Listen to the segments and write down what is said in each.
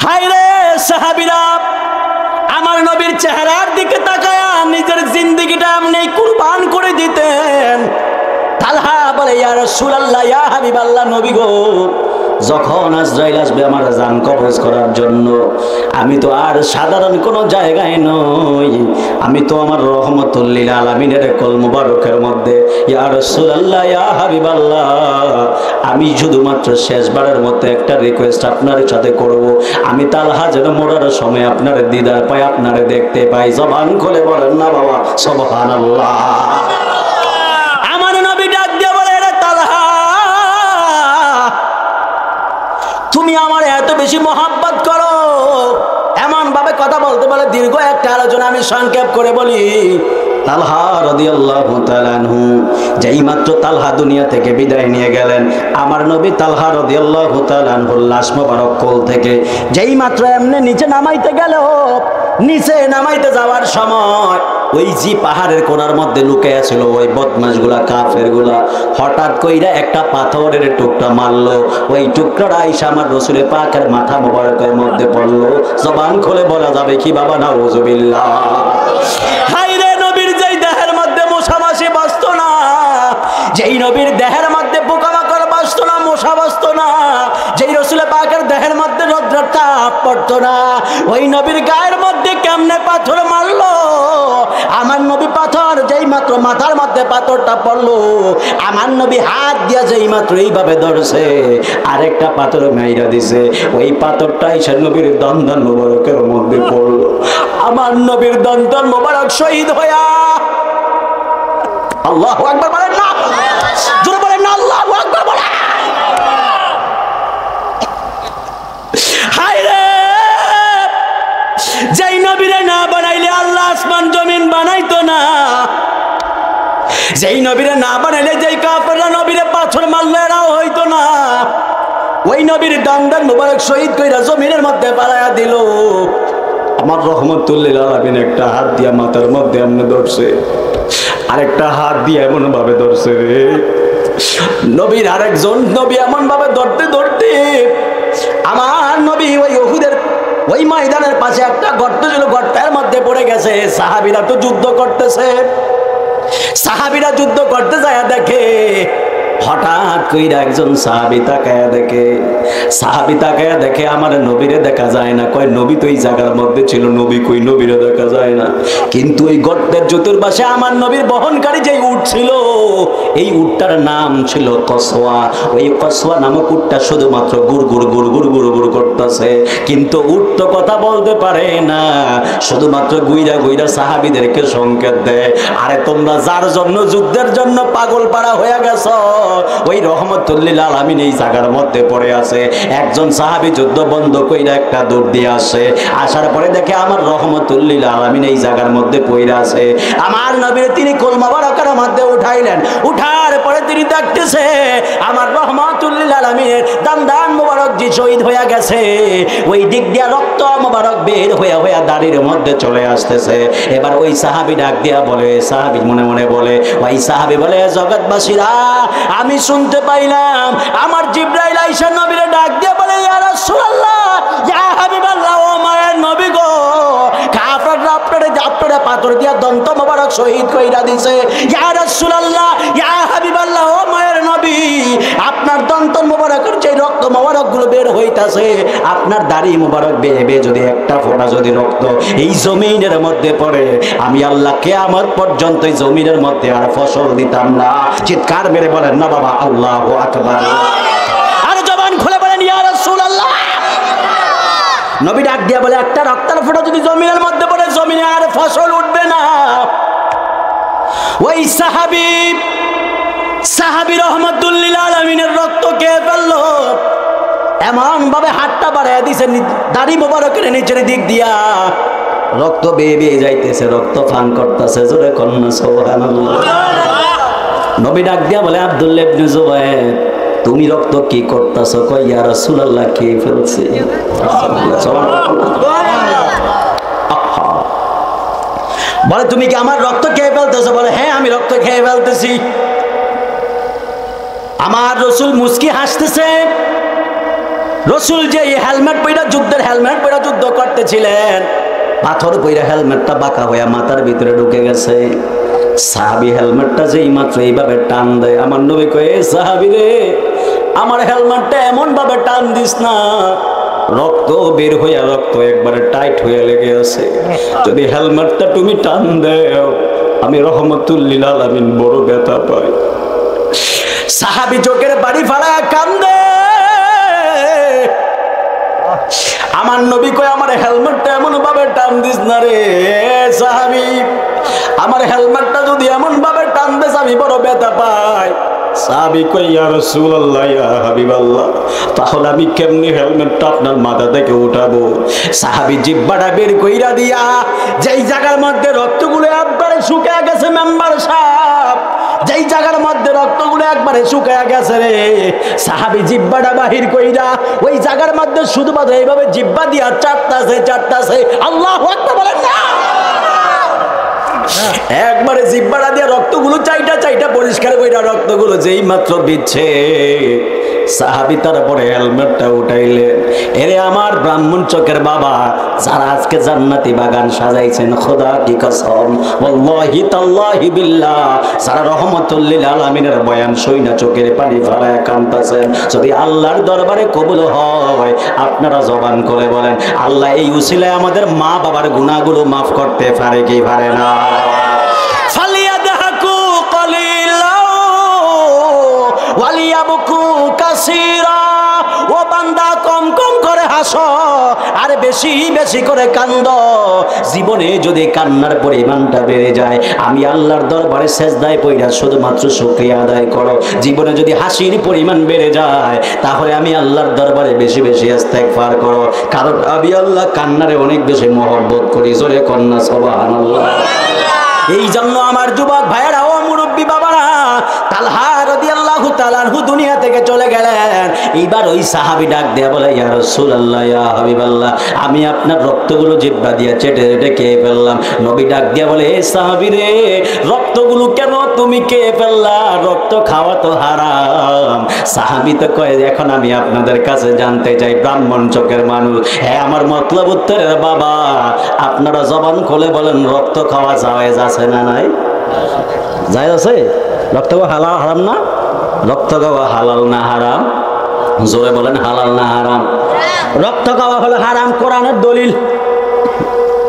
হায়রে সাহাবীরা, আমার নবীর চেহারার দিকে তাকায়া নিজের জিন্দেগিটা এমনি কুরবান করে দিতেন। তালহা বলে, ইয়া রাসূলুল্লাহ, ইয়া হাবিবাল্লাহ, নবী গো, যখন আজরাইল আসবে আমার জান কবজ করার জন্য, আমি তো আর সাধারণ কোনো জায়গায় নই, আমি তো আমার রহমতুল লিল আলামিনের কল মুবারকের মধ্যে। ইয়া রাসূলুল্লাহ, ইয়া হাবিবাল্লাহ, আমি শুধুমাত্র শেষবারের মতো একটা রিকোয়েস্ট আপনার সাথে করব, আমি তালহা যেন মরার সময় আপনার দিদার পাই, আপনারে দেখতে পাই। জবান খুলে বলেন না বাবা সুবহানাল্লাহ। আমার নবী ডাক দিয়ে বলে, রে তালহা, তুমি আমার এত বেশি মহব্বত করো, এমন ভাবে কথা বলতে বলে দীর্ঘ একটা আলোচনা আমি সংক্ষেপ করে বলি। তালহা রাদিয়াল্লাহু তাআলা আনহু যেই মাত্র তালহা দুনিয়া থেকে বিদায় নিয়ে গেলেন, আমার নবী তালহা রাদিয়াল্লাহু তাআলা আনহুর লাশ মোবারক কোল থেকে যেই মাত্র এমনি নিচে নামাইতে গেল, নিচে নামাইতে যাওয়ার সময় ওই যে পাহাড়ের কোণার মধ্যে লুকিয়ে ছিল ওই বদমাশগুলা, কাফেরগুলা, হঠাৎ কইরা একটা পাথরের টুকরা মারলো। ওই টুকরাটা আইসা আমার রাসূলের পাকের মাথা মোবারকের মধ্যে পড়লো। জবান খুলে বলা যাবে কি বাবা? নাউযুবিল্লাহ। হায়রে নবীর যেই দেহের মধ্যে মশা মাছি বসতো না, যেই নবীর দেহের মধ্যে পোকামাকড় বসতো না, মশা বসতো না, যেই রাসূলের পাকের দেহের মধ্যে রৌদ্রের তাপ পড়তো না, ওই নবীর গায়ের মধ্যে কেমনে পাথর মারলো? আমার নবী পাথর যেই মাত্র মাথার মধ্যে পাথরটা পড়লো, আমার নবী হাত দিয়া যেই মাত্র এইভাবে ধরছে, আরেকটা পাথর মাইরা দিছে। ওই পাথরটা এসে নবীর দন্দন মোবারকের মধ্যে পড়লো। আমার নবীর দন্দন মোবারক শহীদ হইয়া, আল্লাহু আকবার বলেন না, জোরে বলেন না, আল্লাহু আকবার বলেন। হায়রে, যেই নবীরে না বানাইলে আল্লাহ আসমান জমিন বানাইতো না, যেই নবীরে না বানাইলে যেই কাফেররা নবীরে পাথর মারলে এরাও হইতো না, ওই নবীর দন্দন মোবারক শহীদ কইরা জমিনের মধ্যে পালায়া দিল। আমার রহমতুল লিল আলামিন একটা হাত দিয়া মাথার মধ্যে এমন ধরছে, আরেকটা হাত দিয়ে এমন ভাবে ধরছে রে, নবীর আরেকজন নবী এমন ভাবে ধরতে ধরতে আমার নবী ওই উহুদের ওই ময়দানের পাশে একটা গর্ত ছিল, গর্তের মধ্যে পড়ে গেছে। সাহাবীরা তো যুদ্ধ করতেছে, সাহাবীরা যুদ্ধ করতে যায় দেখে, হঠাৎ কইরা একজন সাহাবী তাকায়া দেখে আমার নবীরে দেখা যায় না। কয় নবী তো এই জায়গার মধ্যে ছিল, নবী কই? নবীরে দেখা যায় না। কিন্তু ওই গর্তের চতুর্পাশে আমার নবীর বহনকারী যে উট ছিল, এই উটটার নাম ছিল কসওয়া। ওই কসওয়া নামক উটটা শুধুমাত্র গুড় গুড় গুড় গুড় গুড় গুড় করতেছে, কিন্তু উট তো কথা বলতে পারে না, শুধুমাত্র গুইরা গুইরা সাহাবীদেরকে সংকেত দেয়, আরে তোমরা যার জন্য যুদ্ধের জন্য পাগল পাড়া হয়ে গেছো, ওই রহমতুল লিল আলামিন এই জায়গার মধ্যে পড়ে আছে। একজন সাহাবী যুদ্ধ বন্ধ কইরা একটা দৌড় দিয়ে আসে, আসার পরে দেখে আমার রহমতুল লিল আলামিন এই জায়গার মধ্যে পড়ে আছে। আমার নবীর তিনি কোল মোবারকের মধ্যে উঠাইলেন, উঠার পরে তিনি দেখতেছে আমার রহমতুল লিল আলামিনের দান মোবারক যে শহীদ হয়ে গেছে, ওই দিক দিয়া রক্ত মোবারক বের হইয়া হইয়া দাড়ির মধ্যে চলে আসতেছে। এবার ওই সাহাবী ডাক দিয়া বলে, সাহাবী মনে মনে বলে, ওই সাহাবী বলে, জগৎবাসীরা, আমি শুনতে পাইলাম আমার জিবরাইল আইসা নবীরে ডাক দিয়ে বলে, ইয়া রাসূলুল্লাহ, ইয়া হাবিবাল্লাহ, ও মায়ের নবী গো, কাফেররা আপনারে পাথর দিয়া দন্ত মোবারক শহীদ কইরা দিছে। ইয়া রাসূলুল্লাহ, ইয়া হাবিবাল্লাহ, ও মায়ের নবী, আপনার দন্ত মোবারকের যে রক্ত মোবারক গুলো বের হইতাছে, আপনার দাড়ি মোবারক বেয়ে বেয়ে যদি একটা ফোঁটা যদি রক্ত এই জমিনের মধ্যে পড়ে, আমি আল্লাহ কিয়ামত পর্যন্ত এই জমিনের মধ্যে আর ফসল দিতাম না। চিৎকার মেরে বলেন না বাবা আল্লাহু আকবার। আর জবান খুলে বলেন ইয়া রাসূলুল্লাহ। নবী ডাক দিয়া বলে, একটা রক্তের ফোঁটা যদি জমিনের মধ্যে পড়ে, জমিনে আর ফসল উঠবে না। ওই সাহাবী রহমতুল লিল আলামিনের রক্ত কে ফেললো, এমন ভাবে হাতটা বাড়াইয়া দিছে দাড়ি মোবারকের নিচের দিক দিয়া, রক্ত বেয়ে বেয়ে যাইতেছে, রক্ত ফান করতেছে। জোরে কন্যা সুবহানাল্লাহ। নবী ডাক দিয়া বলে, আব্দুল্লাহ ইবনে জুবায়ের, তুমি রক্ত কি করতেছো? কই ইয়া রাসূলুল্লাহ কে ফেলছে। বলে, তুমি কি আমার রক্ত খেয়ে ফেলতেছো? বলে, হ্যাঁ আমি রক্ত খেয়ে ফেলতেছি। আমার রাসূল মুস্কি হাসতেছে, রসুল যে হেলমেট পইরা যুদ্ধের হেলমেট পইরা যুদ্ধ করতেছিলেন, পাথর পইরা হেলমেটটা বাঁকা হইয়া মাথার ভিতরে ঢুকে গেছে। সাহাবী হেলমেটটা যেই মাত্র এইভাবে টান দেয়, আমার নবী কয়ে, সাহাবী রে, আমার হেলমেটটা এমন ভাবে টান দিস না, রক্ত বের হইয়া রক্ত একবারে টাইট হইয়া লেগে আছে। যদি হেলমেটটা তুমি টান দেও, আমি রহমতুল লিল আলামিন বড় ব্যথা পাই। সাহাবী চোখের বাড়ি ফাড়ায় কান্দে। আমার নবী কয়, আমার হেলমেটটা এমন ভাবে টান দিস না রে সাহাবী, আমার হেলমেটটা যদি এমন ভাবে টান দিস আমি বড় ব্যথা পাই। সাহাবী কয়, ইয়া রাসূলুল্লাহ, ইয়া হাবিবাল্লাহ, তাহলে আমি কেমনি হেলমেটটা আপনার মাথা থেকে উঠাবো? সাহাবী জিহ্বাটা বের কইরা দিয়া যেই জায়গার মধ্যে রক্তগুলো একবারে শুকিয়ে গেছে, মেম্বার সাহেব, যেই জায়গার মধ্যে রক্তগুলো একবারে শুকিয়ে গেছে রে, সাহাবী জিহ্বাটা বাহির কইরা ওই জায়গার মধ্যে শুধুমাত্র এইভাবে জিহ্বা দিয়া চাটতাছে। আল্লাহু আকবার বলেন না। একবারে জিহ্বাটা দিয়ে রক্তগুলো চাইটা পরিষ্কার কইরা রক্তগুলো যেই মাত্র দিচ্ছে, সাহাবী তারপরে হেলমেটটা উঠাইলেন। এরে আমার ব্রাহ্মণ চোখের বাবা, যারা আজকে জান্নাতি বাগান সাজাইছেন, খোদা কি কসম, ওয়াল্লাহি তাল্লাহি বিল্লাহ, যারা রহমতুল লিল আলামিনের বয়ান শুইনা চোখের পানি ফেলায় কাঁদতেছেন, যদি আল্লাহর দরবারে কবুল হয়, আপনারা জবান করে বলেন, আল্লাহ এই উসিলায় আমাদের মা বাবার গুনাহগুলো মাফ করতে পারে কি পারে না? ফালিয়াদহাকু কলিলা ওয়ালিয়াবকু কাসীরা। ও বান্দা, কম কম করে হাসো আর বেশি বেশি করে কান্দো। জীবনে যদি কান্নার পরিমাণটা বেড়ে যায়, আমি আল্লাহর দরবারে সেজদায় পইরা শুধুমাত্র শুকরিয়া আদায় করো। জীবনে যদি হাসির পরিমাণ বেড়ে যায়, তাহলে আমি আল্লাহর দরবারে বেশি বেশি ইস্তেগফার করো, কারণ আমি আল্লাহ কান্নারে অনেক বেশি মহব্বত করি। জোরে কন্যা সুবহানাল্লাহ। এই জন্য আমার যুবক ভাইয়েরা ও মুরব্বী বাবারা, তালহা রাদিয়াল্লাহু তাআলা আনহু দুনিয়া থেকে চলে গেলেন। এইবার ওই সাহাবী ডাক দেয়া বলে, ইয়া রাসূলুল্লাহ, ইয়া হাবিবাল্লাহ, আমি আপনার রক্তগুলো জিহ্বা দিয়ে চেটে চেটে খেয়ে ফেললাম। নবী ডাক দিয়া বলে, এ সাহাবী রে, রক্তগুলো কেন তুমি খেয়ে ফেললা? রক্ত খাওয়া তো হারাম। সাহাবী তো কয়, এখন আমি আপনাদের কাছে জানতে চাই, ব্রাহ্মণ চোখের মানুষ, হ্যাঁ আমার মতলব উত্তরের বাবা, আপনারা জবান খুলে বলেন, রক্ত খাওয়া জায়েজ আছে না নাই? জায়েজ আছে? রক্ত খাওয়া হালাল হারাম না? রক্ত খাওয়া হালাল না হারাম? জোরে বলেন, হালাল না হারাম? রক্ত খাওয়া হলো হারাম, কোরআনের দলিল।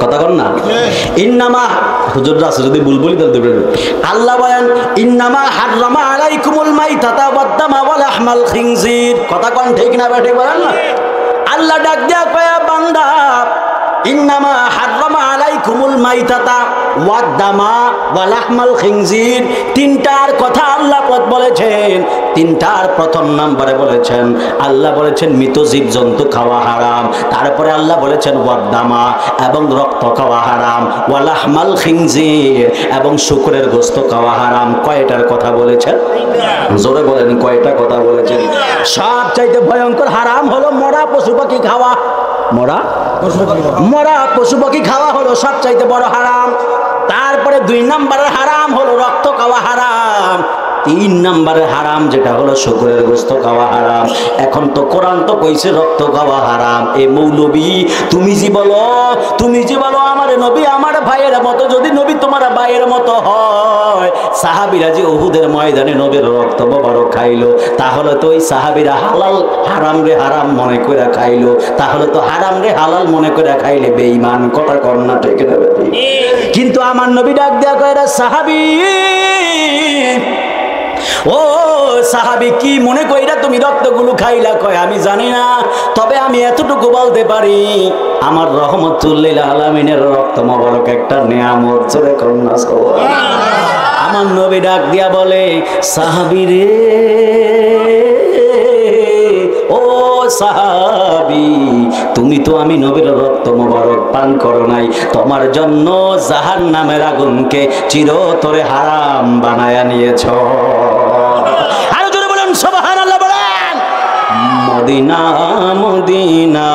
কথা কন না? ইন্নামা, হুজুররা আছে যদি বুলবুলি দল দেবেন, আল্লাহ বলেন, ইন্নামা হাররামা আলাইকুমুল মাইতাতা ওয়াদ-দামা ওয়া লাহমাল খিনজির। কথা কন ঠিক না বেঠিক বলেন না? আল্লাহ ডাক দিয়া কয়, বান্দা, ইন্নামা হাররামা আলাইকুমুল মাইতাতা ওয়াদ-দামা ওয়া লাহমাল খিনজির। তিনটার কথা আল্লাহ বলেছেন। তিনটার প্রথম নম্বরে বলেছেন, আল্লাহ বলেছেন মৃত জীবজন্তু খাওয়া হারাম। তারপরে আল্লাহ বলেছেন ওয়াদ-দামা, এবং রক্ত খাওয়া হারাম, ওয়া লাহমাল খিনজির, এবং শুকরের গোশত খাওয়া হারাম। কয়টার কথা বলেছেন? জোরে বলেন, কয়টা কথা বলেছেন? সবচাইতে ভয়ঙ্কর হারাম হলো মরা পশু পাখি খাওয়া। মরা পশু পাখি খাওয়া হলো সবচাইতে বড় হারাম। তারপরে 2 নম্বরের হারাম হলো রক্ত খাওয়া হারাম। 3 নম্বরের হারাম যেটা হলো শুকরের গোশত খাওয়া হারাম। এখন তো কোরআন তো কইছে রক্ত খাওয়া হারাম। এ মৌলবী, তুমি জি বলো আমার নবী আমার ভাইয়ের মতো, যদি নবী তোমার ভাইয়ের মতো হয়, সাহাবীরা যে উহুদের ময়দানে নবীর রক্ত মোবারক খাইলো, তাহলে তো ওই সাহাবীরা হালাল হারাম রে হারাম মনে করে খাইলো, তাহলে তো হারাম রে হালাল মনে করে খাইলে বেঈমান। কথা কর না ঠিক না? কিন্তু আমার নবী ডাক দেয়া কয়, সাহাবী, ও সাহাবী, কি মনে কইরা তুমি রক্তগুলো খাইলা? কয়, আমি জানি না, তবে আমি এতটুকু বলতে পারি, আমার রহমতুল লিল আলামিনের রক্ত মোবারক একটা নিয়ামত। জোরে কন্যা সুবহানাল্লাহ। আমার নবী ডাক দিয়া বলে, সাহাবী রে, ও সাহাবী, তুমি তো আমি নবীর রক্ত মোবারক পান করো নাই, তোমার জন্য জাহান্নামের আগুনকে চিরতরে হারাম বানায়া নিয়েছো। আরো জোরে বলেন সুবহানাল্লাহ। বলেন, মদিনা মদিনা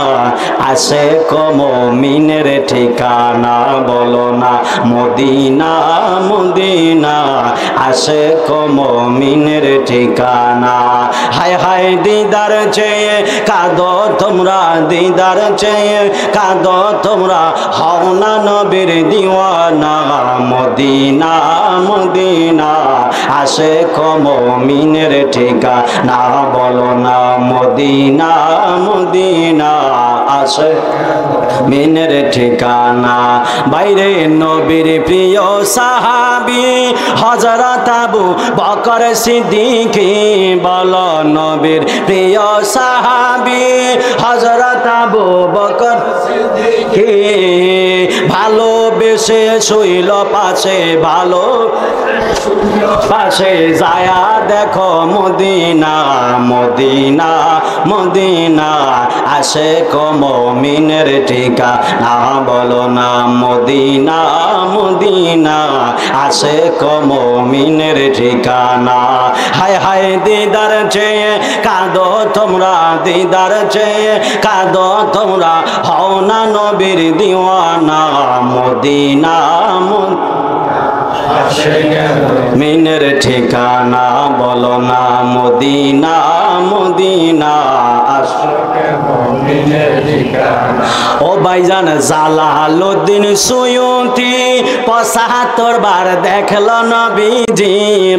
আশেক মুমিনের ঠিকানা বলো না মদিনা মদিনা আশেক মুমিনের ঠিকানা হায় হায় দিদার চেয়ে কাঁদো তোমরা দিদার চেয়ে কাঁদো তোমরা হও না নবীর দিওয়ানা মদিনা মদিনা আশেক মুমিনের ঠিকানা বলো না মদিনা মদিনা আশেক মুমিনের ঠিকানা বাইরে নবীর প্রিয় সাহাবী হযরত আবু বকর সিদ্দিক বলো নবীর প্রিয় সাহাবী হযরত আবু বকর সিদ্দিক ভালোবেসে শুইল পাশে ভালো পাশে যায়া দেখো মদিনা মদিনা মদিনা আশেক মুমিনের ঠিকানা বলো না মদিনা মদিনা আশেক মুমিনের ঠিকানা হায় হায় দিদার চেয়ে কাঁদো তোমরা দিদার চেয়ে কাঁদো তোমরা হও না নবীর দিওয়ানা মদিনা মিনের ঠিকানা বলো না মদিনা মদিনা ও ভাইজান জালালউদ্দিন সুয়ুতি ৭৫ বার দেখল নবীজি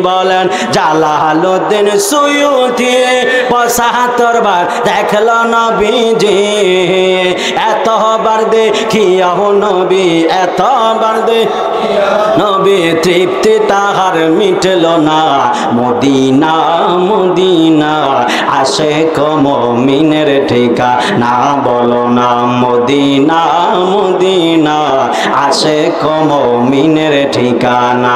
বলেন জালালউদ্দিন সুয়ুতি ৭৫ বার দেখল নবীজি এতবার দেখিয়াও নবী এতবার দেখিয়া নবী তৃপ্তি তাহার মিটল না মদিনা মদিনা আশেক মুমিনের ঠিকানা বলো না মদিনা মদিনা আশেক মুমিনের ঠিকানা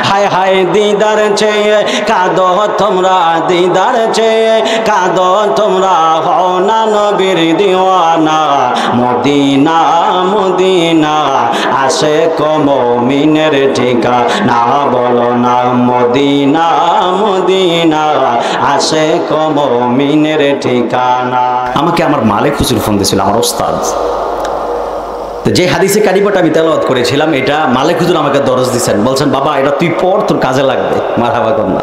হায় হায় দিদার চেয়ে কাঁদো তোমরা দিদার চেয়ে কাঁদো তোমরা হও না নবীর দিওয়ানা মদিনা মদিনা আশেক মুমিনের ঠিকানা বলো না মদিনা মদিনা আশেক মুমিনের ঠিকানা আমাকে আমার মালিক হুজুর ফোন দিয়েছিল আমার ওস্তাদ যে হাদিসে কারিমাটা আমি তেলাওয়াত করেছিলাম এটা মালিক হুজুর আমাকে দরজ দিয়েছেন বলছেন বাবা এটা তুই পড় তোর কাজে লাগবে মারহাবা কন্যা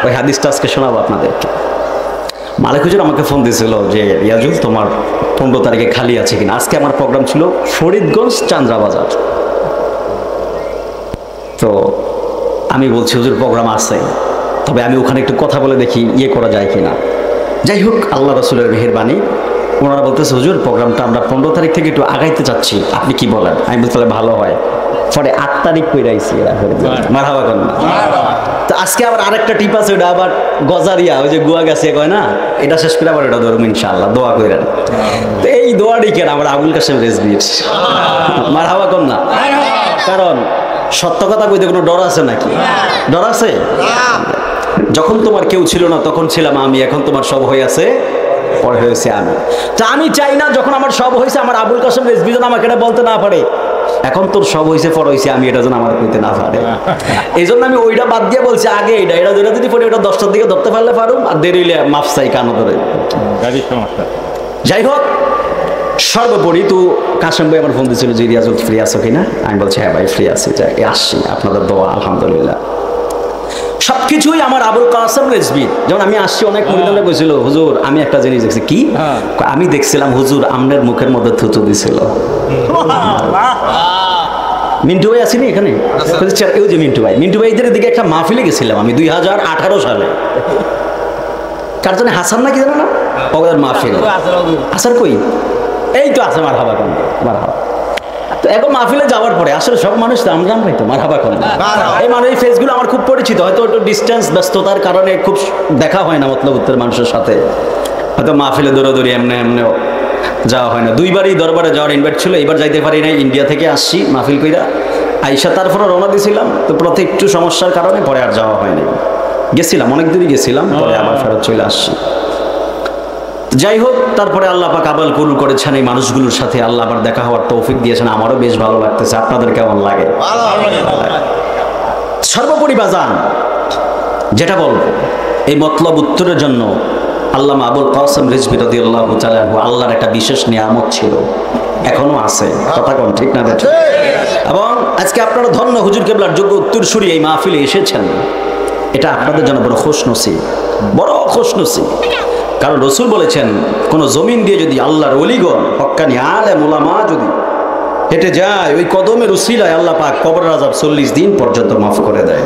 ওই হাদিসটা আজকে শোনাবো আপনাদেরকে মালিক হুজুর আমাকে ফোন দিয়েছিল যে রিয়াজুল তোমার 15 তারিখে খালি আছে কিনা আজকে আমার প্রোগ্রাম ছিল ফরিদগঞ্জ চান্দ্রাবাজার তো আমি বলছি হুজুর প্রোগ্রাম আছে তবে আমি ওখানে একটু কথা বলে দেখি ইয়ে করা যায় কিনা যাই হোক আল্লাহ রাসূলের মেহেরবানি ওনারা বলতেছে হুজুর প্রোগ্রামটা আমরা 15 তারিখ থেকে একটু আগাইতে চাচ্ছি আপনি কি বলেন আমি বলতে ভালো হয় পরে 8 তারিখ কইরাইছি মারহাবা কন্যা তো আজকে আবার আরেকটা টিপ আছে ওটা আবার গজারিয়া ওই যে গুয়া গাছে কয় না এটা শেষ করে আবার এটা ধরুন ইনশাআল্লাহ দোয়া কইরেন তো এই দোয়াটি কেন আমরা আবুল কাসেম রেজবির মারহাবা কন্যা কারণ সত্য কথা কইতে কোনো ডর আছে নাকি ডর আছে যখন তোমার কেউ ছিল না তখন ছিলাম আমি এখন তোমার সব হয়ে আছে পরে হয়েছে আমি তা আমি চাই না যখন আমার সব হয়েছে আমার আবুল কাসেম রেজবি যেন আমাকে এটা বলতে না পারে এখন তোর সব হয়েছে পর হয়েছে আমি এটা যেন আমার কইতে না পারে এই জন্য আমি ওইটা বাদ দিয়ে বলছি আগে এটা যদি পরে ওটা 10টার দিকে ধরতে পারলে পারুম আর দেরি হইলে মাফ চাই কানো ধরে যাই হোক সর্বোপরি তো কাসেম ভাই আমার ফোন দিয়েছিল যে রিয়াজুল ফ্রি আছো কিনা আমি বলছি হ্যাঁ ভাই ফ্রি আছি যাই আসছি আপনাদের দোয়া আলহামদুলিল্লাহ সবকিছুই আমার আবুল কাসেম রেজবি যেমন আমি আসছি অনেক মুরিদরা কইছিল হুজুর আমি একটা জিনিস দেখছি কি আমি দেখছিলাম হুজুর আমনের মুখের মধ্যে থুতু দিছিল মিন্টু ভাই আসেনি এখানে ওই যে মিন্টু ভাইদের দিকে একটা মাহফিলে গেছিলাম আমি 2018 সালে কার জন্য হাসান নাকি জানো না ওদের মাহফিল হাসান কই এই তো আছে মারহাবা কোন মারহাবা তো এখন মাহফিলে যাওয়ার পরে আসলে সব মানুষ তো আমরা তো মারহাবা কোন এই মানে এই ফেসগুলো আমার খুব পরিচিত হয়তো একটু ডিস্টেন্স ব্যস্ততার কারণে খুব দেখা হয় না মতলব উত্তর মানুষের সাথে হয়তো মাহফিলে দৌড়াদৌড়ি এমনিও যাওয়া হয় না দুইবারই দরবারে যাওয়ার ইনভাইট ছিল এবার যাইতে পারি নাই ইন্ডিয়া থেকে আসছি মাহফিল কইরা আইসা তারপরে রওনা দিয়েছিলাম তো প্রতি একটু সমস্যার কারণে পরে আর যাওয়া হয়নি গেছিলাম অনেক দূরই গেছিলাম পরে আবার ফেরত চলে আসছি যাই হোক তারপরে আল্লাহ পাক আবাল কবুল করেছেন এই মানুষগুলোর সাথে আল্লাহ আবার দেখা হওয়ার তৌফিক দিয়েছেন আমারও বেশ ভালো লাগতেছে আপনাদের কেমন লাগে সর্বোপরি বাজান যেটা বলবো এই মতলব উত্তরের জন্য আল্লামা আবুল কাসেম রিজভী রাদিয়াল্লাহু তাআলা আল্লাহর একটা বিশেষ নিয়ামত ছিল, এখনো আছে, কথা কোন ঠিক না বেঠিক? এবং আজকে আপনারা ধন্য, হুজুর কেবলার যোগ্য উত্তরসূরি এই মাহফিলে এসেছেন, এটা আপনাদের জন্য বড় খুশনসিব, বড় খুশনসিব। কারণ রাসূল বলেছেন, কোন জমিন দিয়ে যদি আল্লাহর ওলিগণ হক্কানি আলেম উলামা যদি হেঁটে যায়, ওই কদমের উসিলায় আল্লাহ পাক কবরের আযাব 40 দিন পর্যন্ত মাফ করে দেয়।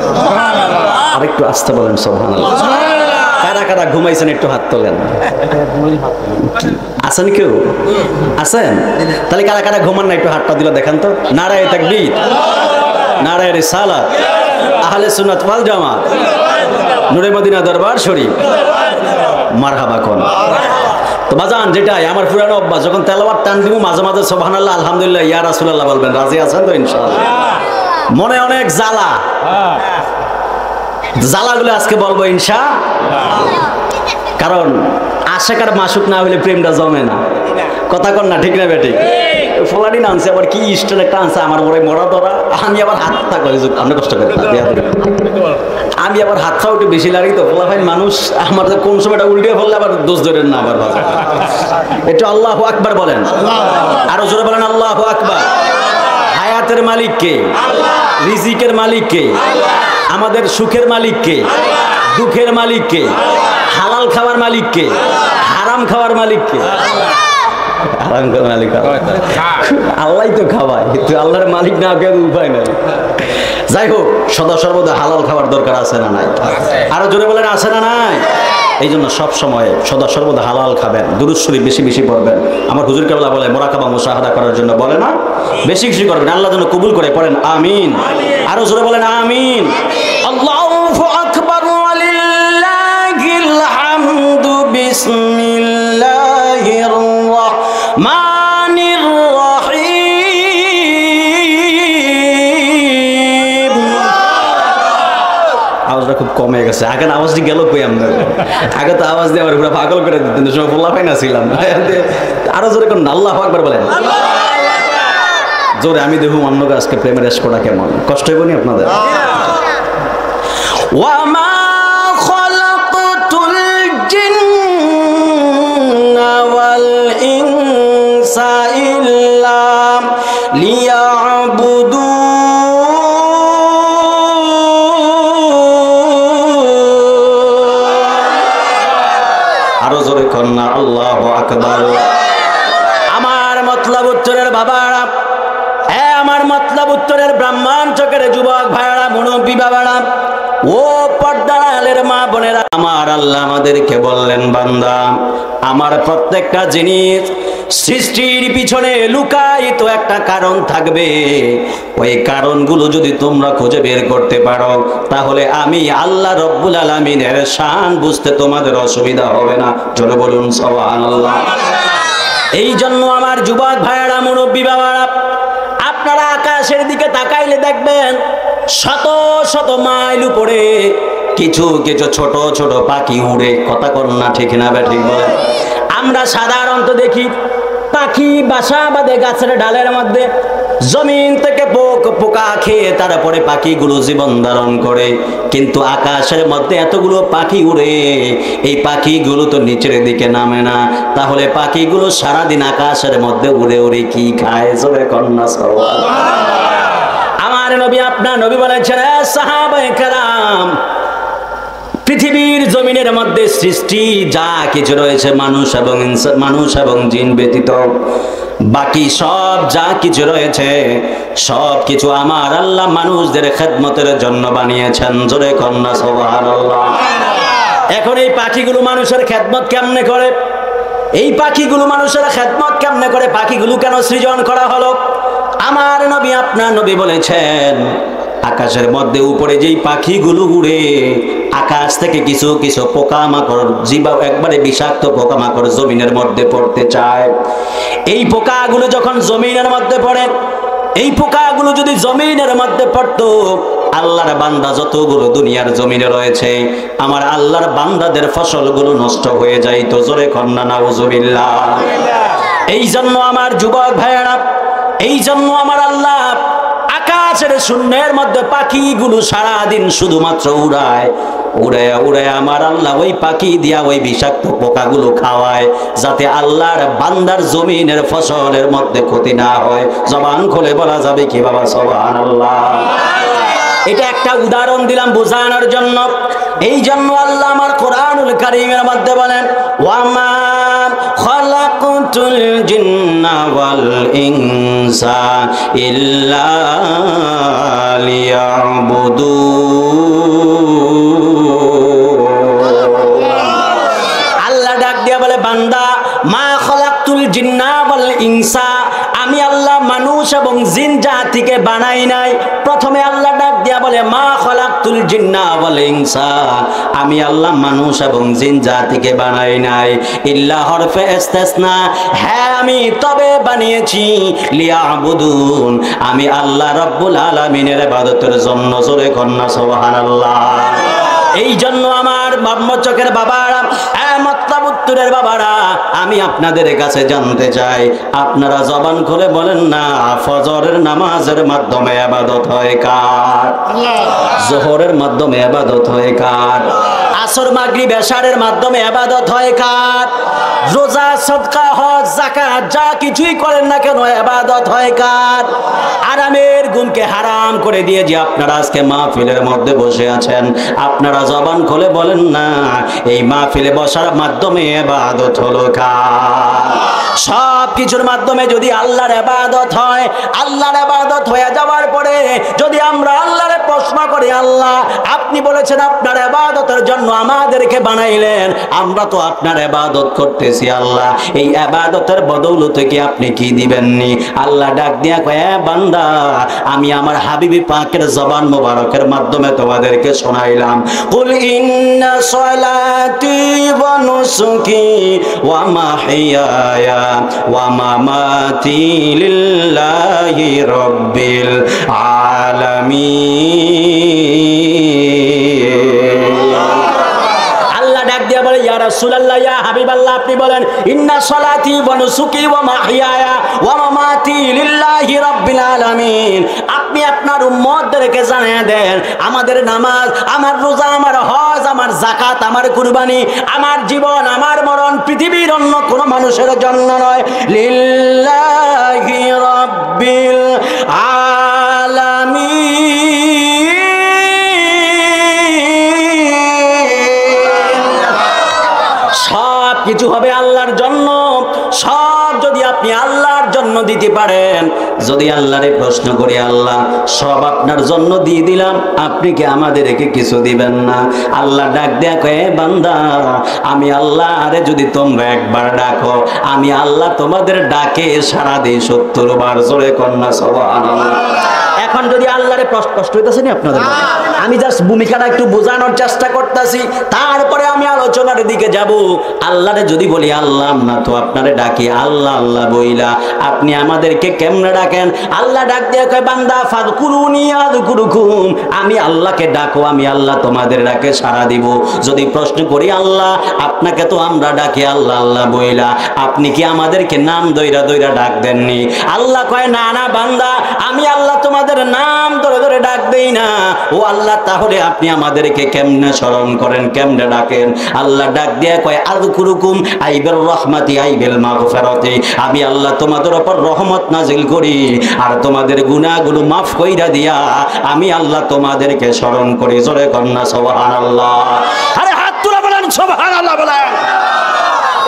আর একটু আস্তে বলেন সুবহানাল্লাহ। কারা কারা ঘুমাইছেন একটু হাত তোলেন। আছেন কেউ? আছেন? তাহলে কারা কারা ঘুমান না একটু হাতটা দিলে দেখান তো। নারায়ে তাকবীর, নারায়ে রিসালাত, আহলে সুন্নাত ওয়াল জামাত, নূরে মদিনা দরবার শরীফ, মারহাবা কোন। তো বাজান, যেটাই আমার পুরানো অভ্যাস, যখন তেলাওয়াত টান দিব মাঝে মাঝে সুবহানাল্লাহ, আলহামদুলিল্লাহ, ইয়া রাসূলুল্লাহ বলবেন। রাজি আছেন তো ইনশাআল্লাহ? মনে অনেক জ্বালা, জ্বালাগুলো আজকে বলবো ইনশাআল্লাহ। কারণ আশিক আর মাসুক না হইলে প্রেমটা জমে না, কথা কন না ঠিক না বেঠিক? ফলাডি না আনছে আবার কি স্টাইল একটা আনছে, আমার বড় মরা ধরা, আমি আবার হাতটা করে আপনি কষ্ট করে আমি আবার হাতটা উঠে বেশি লাগি তো ফলা ভাই মানুষ আমার কোন সময়টা উল্টে ফেললে আবার দোষ ধরেন না আবার। একটু আল্লাহু আকবার বলেন, আরো জোরে বলেন আল্লাহু আকবার। হায়াতের মালিক কে? রিজিকের মালিক কে? আমাদের সুখের মালিক কে? দুঃখের মালিক কে? হালাল খাওয়ার মালিক কে? হারাম খাওয়ার মালিক কে? হারাম খাওয়ার মালিক আল্লাহই তো খাওয়ায়, তুই আল্লাহর মালিক না কেউ উপায় নাই। যাই হোক, সদা সর্বদা হালাল খাওয়ার দরকার আছে না নাই? আরো জোরে বলেন আছে না নাই? এই জন্য সব সময় সদা সর্বদা হালাল খাবেন, দুরূদ শরীফ বেশি বেশি পড়বেন। আমার হুজুর কেবলা বলে মুরাকাবা মুশাহাদা করার জন্য বলে না, বেশি বেশি করবেন, আল্লাহ যেন কবুল করে। পড়েন আমিন। আরো জোরে বলেন আমিন। আল্লাহু আকবার ওয়ালিল্লাহিল হামদু। বিসমিল্লাহির রাহমানির রহিম। আওয়াজটা খুব কমে গেছে, আগে আওয়াজটি গেল কই আমাদের? আগে তো আওয়াজ দিয়ে আমার পুরো পাগল করে দিতেন, সব বলা পাই না ছিলাম। আরো জোরে কোন আল্লাহু আকবার বলেন জোরে। আমি দেখুন অন্য আজকে প্রেমের এসকোটা কেমন, কষ্ট হইব নি আপনাদের? ওয়ামা খালাকতুল জিন্না ওয়াল ইনসা ইল্লা লিয়াবুদুন। আরো জোরে কন্যা আল্লাহু আকবার। আমার মতলব উত্তরের বাবারা, আমার মতলব উত্তরের ব্রাহ্মণ চোখের যুবক ভাইরা, মুরব্বী বাবারা, ও পর্দার আলের মা বোনেরা, আমার আল্লাহ আমাদেরকে বললেন, বান্দা আমার প্রত্যেকটা জিনিস সৃষ্টির পিছনে লুকায়িত একটা কারণ থাকবে। ওই কারণগুলো যদি তোমরা খুঁজে বের করতে পারো, তাহলে আমি আল্লাহ রব্বুল আলামিনের শান বুঝতে তোমাদের অসুবিধা হবে না। জোরে বলুন সুবহানাল্লাহ। এই জন্য আমার যুবক ভাইরা, মুরব্বী বাবারা, আপনারা আকাশের দিকে তাকাইলে দেখবেন শত শত মাইল উপরে কিছু কিছু ছোট ছোট পাখি উড়ে, কথা কন না ঠিক না বেঠিক বলেন? আমরা সাধারণত দেখি পাখি বাসা বাঁধে গাছের ডালের মধ্যে, জমিন থেকে পোকা খেয়ে তারপরে পাখিগুলো জীবন ধারণ করে। কিন্তু আকাশের মধ্যে এতগুলো পাখি উড়ে, এই পাখিগুলো তো নিচের দিকে নামে না, তাহলে পাখিগুলো সারাদিন আকাশের মধ্যে উড়ে উড়ে কি খায়? জোরে কন্যা আমার নবী, আপনার নবী বলেছেন, সাহাবায়ে কেরাম, পৃথিবীর জমিনের মধ্যে সৃষ্টি যা কিছু রয়েছে মানুষ এবং জিন ব্যতীত বাকি সব যা কিছু রয়েছে সব কিছু আমার আল্লাহ মানুষদের খেদমতের জন্য বানিয়েছেন। জোরে কন্যা সুবহানাল্লাহ। এখন এই পাখিগুলো মানুষের খেদমত কেমনে করে? এই পাখিগুলো মানুষের খেদমত কেমনে করে? পাখিগুলো কেন সৃজন করা হলো? আমার নবী, আপনার নবী বলেছেন, আকাশের মধ্যে উপরে যেই পাখিগুলো উড়ে, আকাশ থেকে কিছু কিছু পোকামাকড়, জীবা একবারে বিষাক্ত পোকামাকড় জমিনের মধ্যে পড়তে চায়। এই পোকাগুলো যখন জমিনের মধ্যে পড়ে, এই পোকাগুলো যদি জমিনের মধ্যে পড়তো, আল্লাহর বান্দা যতগুলো দুনিয়ার জমিনে রয়েছে, আমার আল্লাহর বান্দাদের ফসলগুলো নষ্ট হয়ে যাইতো। জোরে কন্যা নাউজুবিল্লাহ। এই জন্য আমার যুবক ভাইয়েরা, এই জন্য আমার আল্লাহ আকাশ আকাশের শূন্যের মধ্যে পাখিগুলো সারাদিন শুধুমাত্র উড়ায়, উড়ায় উড়ায় আমার আল্লাহ ওই পাখি দিয়া ওই বিষাক্ত পোকাগুলো খাওয়ায়, যাতে আল্লাহর বান্দার জমিনের ফসলের মধ্যে ক্ষতি না হয়। জবান খুলে বলা যাবে কি বাবা সুবহানাল্লাহ? এটা একটা উদাহরণ দিলাম বোঝানোর জন্য। এই জন্য আল্লাহ আমার কোরআনুল কারীমের মধ্যে বলেন, ওয়ামা খালাকুতুল জিন্না ওয়াল ইনসা ইল্লা লিয়াবুদুন। আল্লাহ ডাক দিয়া বলে, বান্দা, মা খালাকতুল জিন্না ওয়াল ইনসা, আমি আল্লাহ মানুষ এবং জিন জাতিকে বানাই নাই। প্রথমে আল্লাহ ডাক দিয়া বলে, মা খালাকতুল জিন্না ওয়াল ইনসা, আমি আল্লাহ মানুষ এবং জিন জাতিকে বানাই নাই। ইল্লা হরফে ইস্তিসনা, হ্যাঁ আমি তবে বানিয়েছি লিয়াবুদুন, আমি আল্লাহ রাব্বুল আলামিনের ইবাদতের জন্য। জোরে কন্না সুবহানাল্লাহ। এই জন্য আমার ব্রহ্মচকের বাবারা, মতলবুত্তরের বাবারা, আমি আপনাদের কাছে জানতে চাই, আপনারা জবান খুলে বলেন না, ফজরের নামাজের মাধ্যমে ইবাদত হয় কার? যোহরের মাধ্যমে ইবাদত হয় কার? আসর মাগরিব এশারের মাধ্যমে ইবাদত হয় কার? রোজা সদকা হজ যাকাত যা কিছুই করেন না কেন ইবাদত হয় কার? আরামের গুণকে হারাম করে দিয়ে যে আপনারা আজকে মাহফিলের মধ্যে বসে আছেন, আপনারা জবান খুলে বলেন না, এই মাহফিলে বসার মাধ্যমে ইবাদত হলো কার? সব কিছুর মাধ্যমে যদি আল্লাহর ইবাদত হয়, আল্লাহর ইবাদত হয়ে যাওয়ার পরে যদি আমরা আল্লাহরে প্রশ্ন করি, আল্লাহ আপনি বলেছেন আপনার ইবাদতের জন্য আমাদেরকে বানাইলেন, আমরা তো আপনার ইবাদত করতেছি, আল্লাহ এই ইবাদতের বদৌলতে কি আপনি কি দিবেননি? আল্লাহ ডাক দিয়া কয়, বান্দা, আমি আমার হাবিবি পাকের জবান মোবারকের মাধ্যমে তোমাদেরকে শোনাইলাম, কুল ইন্না সলাতি ওয়া নুসুকি ওয়া মাহইয়ায়া ওয়া মামাতি লিল্লাহি রাব্বিল আলামিন। আল্লাহ ডাক দিয়া বলে, ইয়া রাসূলুল্লাহ, ইয়া হাবিবাল্লাহ, আপনি বলেন, ইন্না সলাতি ওয়া নুসুকি ওয়া মাহইয়ায়া ওয়া মামাতি লিল্লাহি রাব্বিল আলামিন। আপনি আপনার উম্মতদেরকে জানিয়ে দেন, আমাদের নামাজ, আমার রোজা, আমার হজ, আমার যাকাত, আমার কুরবানি, আমার জীবন, আমার মরণ পৃথিবীর অন্য কোনো মানুষের জন্য নয়, লিল্লাহি রাব্বিল আলামিন। সব কিছু হবে আল্লাহর জন্য। সব যদি আপনি আল্লাহর জন্য দিতে পারেন, যদি আল্লাহরে প্রশ্ন করি, আল্লাহ সব আপনার জন্য দিয়ে দিলাম, আপনি কি আমাদেরকে কিছু দিবেন না? আল্লাহ ডাক দেয়া কয়ে, বান্দা, আমি আল্লাহ আরে যদি তোমরা একবার ডাকো, আমি আল্লাহ তোমাদের ডাকে সাড়া দিই 70 বার। জোরে কন্যা সুবহানাল্লাহ। এখন যদি আল্লাহরে কষ্ট হইতেছে না আপনাদের, আমি জাস্ট ভূমিকাটা একটু বোঝানোর চেষ্টা করতেছি, তারপরে আমি আলোচনার দিকে যাব। আল্লাহরে যদি বলি, আল্লাহ না তো আপনারে ডাকি, আল্লাহ আল্লাহ বইলা আপনি আমাদেরকে কেমনে ডাকেন? আল্লাহ ডাক দিয়ে কয়, বান্দা, ফাযকুরুনি আযকুরুকুম, আমি আল্লাহকে ডাকো, আমি আল্লাহ তোমাদের ডাকে সাড়া দিব। যদি প্রশ্ন করি, আল্লাহ আপনাকে তো আমরা ডাকি আল্লাহ আল্লাহ বইলা, আপনি কি আমাদেরকে নাম দইরা দইরা ডাক দেননি? আল্লাহ কয়, না না বান্দা, আমি আল্লাহ তোমাদের নাম ধরে ধরে ডাক দেই না। ও আল্লাহ, তাহলে আপনি আমাদেরকে কেমনে স্মরণ করেন, কেমনে ডাকেন? আল্লাহ ডাক দিয়ে কয়, আযকুরুকুম আইবির রহমাতি আইবিল মাগফিরাতি, আমি আল্লাহ তোমাদের উপর রহমত নাজিল করি আর তোমাদের গুনাহগুলো মাফ কইরা দিয়া আমি আল্লাহ তোমাদেরকে স্মরণ করি। জোরে কন্না সুবহানাল্লাহ। আরে হাত তুলে বলেন সুবহানাল্লাহ বলেন।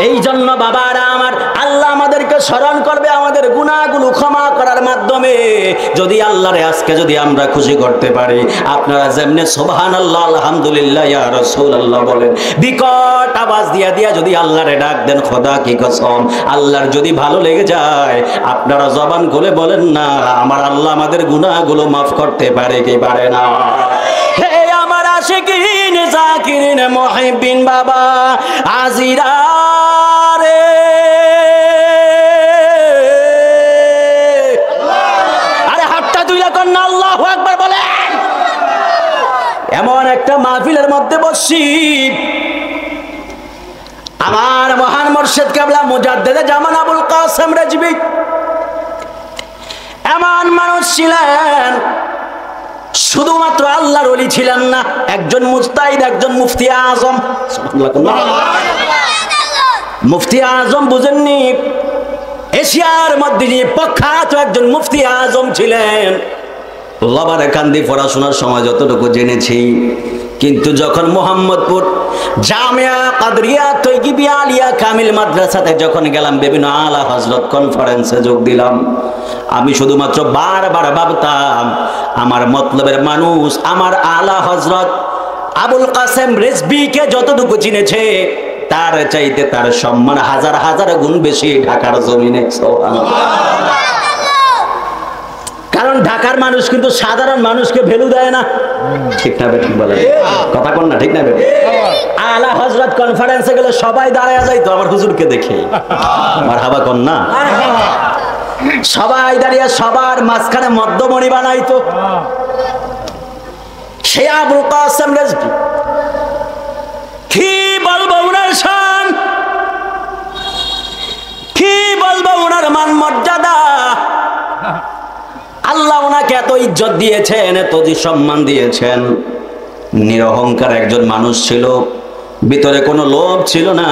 এই জন্য বাবারা আমার, আল্লাহ আমাদেরকে স্মরণ করবে আমাদের গুনাহগুলো ক্ষমা করার মাধ্যমে। যদি আল্লাহরে আজকে যদি আমরা খুশি করতে পারি, আপনারা যেমনি সুবহানাল্লাহ আলহামদুলিল্লাহ ইয়া রাসূলুল্লাহ বলেন, বিকট আওয়াজ দিয়া দিয়া যদি আল্লাহরে ডাক দেন, খোদা কি কসম, আল্লাহর যদি ভালো লেগে যায়, আপনারা জবান খুলে বলেন না, আমার আল্লাহ আমাদের গুনাহগুলো মাফ করতে পারে কি পারে না? হে আমার আশিকিন জাকিরিন মুহিব্বিন বাবা আজিরা রে, আরে হাতটা তুইলা কর না, আল্লাহু আকবার বলেন। এমন একটা মাহফিলের মধ্যে বসছি, আমার মহান মুর্শিদ কেবলা মুজাদ্দিদে জামান আবুল কাসেম রেজভী এমন মানুষ ছিলেন, শুধুমাত্র আল্লাহর ওলি ছিলেন না, একজন মুজতাহিদ, একজন মুফতি আজম। মুফতি আজম বুঝেননি? এশিয়ার মধ্যে যে প্রখ্যাত একজন মুফতি আজম ছিলেন। লাবারে কান্দি পড়াশোনার সময় যতটুকু জেনেছি, কিন্তু যখন মোহাম্মদপুর জামিয়া কাদরিয়া তৈয়িবিয়া আলিয়া কামিল মাদ্রাসাতে যখন গেলাম, বিভিন্ন আলা হযরত কনফারেন্সে যোগ দিলাম, আমি শুধুমাত্র বারবার ভাবতাম আমার মতলবের মানুষ আমার আলা হযরত আবুল কাসেম রিজভীকে যতটুকু চিনেছে তার চাইতে তার সম্মান হাজার হাজার গুণ বেশি ঢাকার জমিনে। কারণ ঢাকার মানুষ কিন্তু সাধারণ মানুষকে ভ্যালু দেয় না। ঠিক না বেঠিক বলে কথা কন না, ঠিক না বেঠিক? আলা হযরত কনফারেন্সে গেলে সবাই দাঁড়ায় যাইতো আমার হুজুরকে দেখে, মারহাবা কন না? সবাই দাঁড়িয়ে সবার মাঝখানে মধ্যমণি বানাইতো। সে আবুল কাসেম রিজভী, কি বলবো উনার শান, কি বলবো উনার মান মর্যাদা। আল্লাহ ওনাকে এত ইজ্জত দিয়েছেন, এত সম্মান দিয়েছেন। নিরহংকার একজন মানুষ ছিল, ভিতরে কোনো লোভ ছিল না।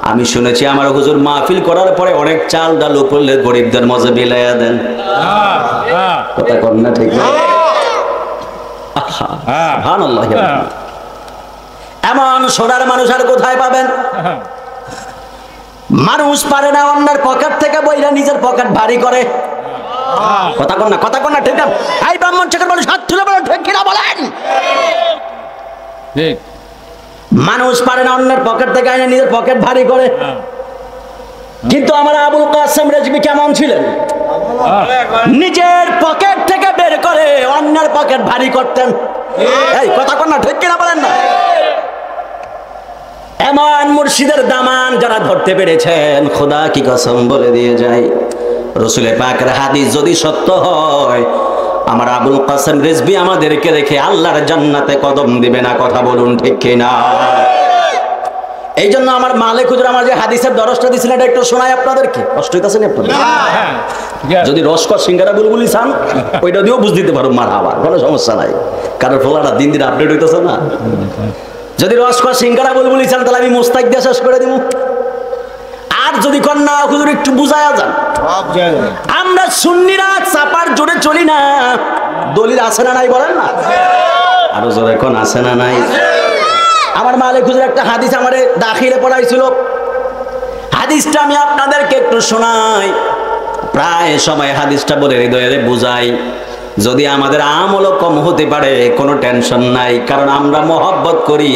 আমি শুনেছি আমার হুজুর মাহফিল করার পরে অনেক চাল ডাল উপরলে গরিবদের মজে বিলাইয়া দেন। কথা কন না, ঠিক না? সুবহানাল্লাহ। এমন সোনার মানুষ আর কোথায় পাবেন? মানুষ পারে না অন্যের পকেট থেকে বইরা নিজের পকেট ভারী করে। কথা কন না, কথা কন না, ঠিক না? এই ব্রাহ্মণ ছেলের মানুষ হাত তুলে বলেন, ঠিক কিনা বলেন? ঠিক। মানুষ পারে না অন্যের পকেট থেকে আইনা নিজের পকেট ভারী করে। কিন্তু আমার আবুল কাসেম রিজভী কেমন ছিলেন? নিজের পকেট থেকে বের করে অন্যের পকেট ভারী করতেন। এই কথা কন না, ঠিক কিনা বলেন না? এমন মুর্শিদের দামান যারা ধরতে পেরেছেন, খোদা কি কসম বলে দিয়ে যায়, রাসূল পাকের হাদিস যদি সত্য হয়, আমার আবুল কাসেম রিজভী আমাদেরকে রেখে আল্লাহর জান্নাতে কদম দিবে না। কথা বলুন ঠিক কিনা? এই জন্য আমার মালিক হুজুর আমার যে হাদিসের দরজটা দিয়েছিলেন এটা একটু শোনাই আপনাদেরকে। কষ্ট হইতাছে না আপনাদের? যদি রসকর সিঙ্গারা বুলবুলি চান ওইটা দিয়েও বুঝ দিতে পারো, মারহাবা, কোনো সমস্যা নাই। কারণ ফলাটা দিন দিন আপডেট হইতেছে না। যদি রসকর সিঙ্গারা বুলবুলি চান তাহলে আমি মোস্তাক দিয়ে শেষ করে দিব। আর যদি কন্যা হুজুর একটু বুঝায়া যান, আমরা সুন্নিরা চাপার জোরে চলি না। দলিল আছে না নাই বলেন না? আরো জোরে কোন আছে না নাই? আমার মালিক হুজুর একটা হাদিস আমারে দাখিলে পড়াইছিল, হাদিসটা আমি আপনাদেরকে একটু শোনাই। প্রায় সময় হাদিসটা বলে হৃদয়ে বুঝাই। যদি আমাদের আমল কম হতে পারে কোনো টেনশন নাই, কারণ আমরা মহব্বত করি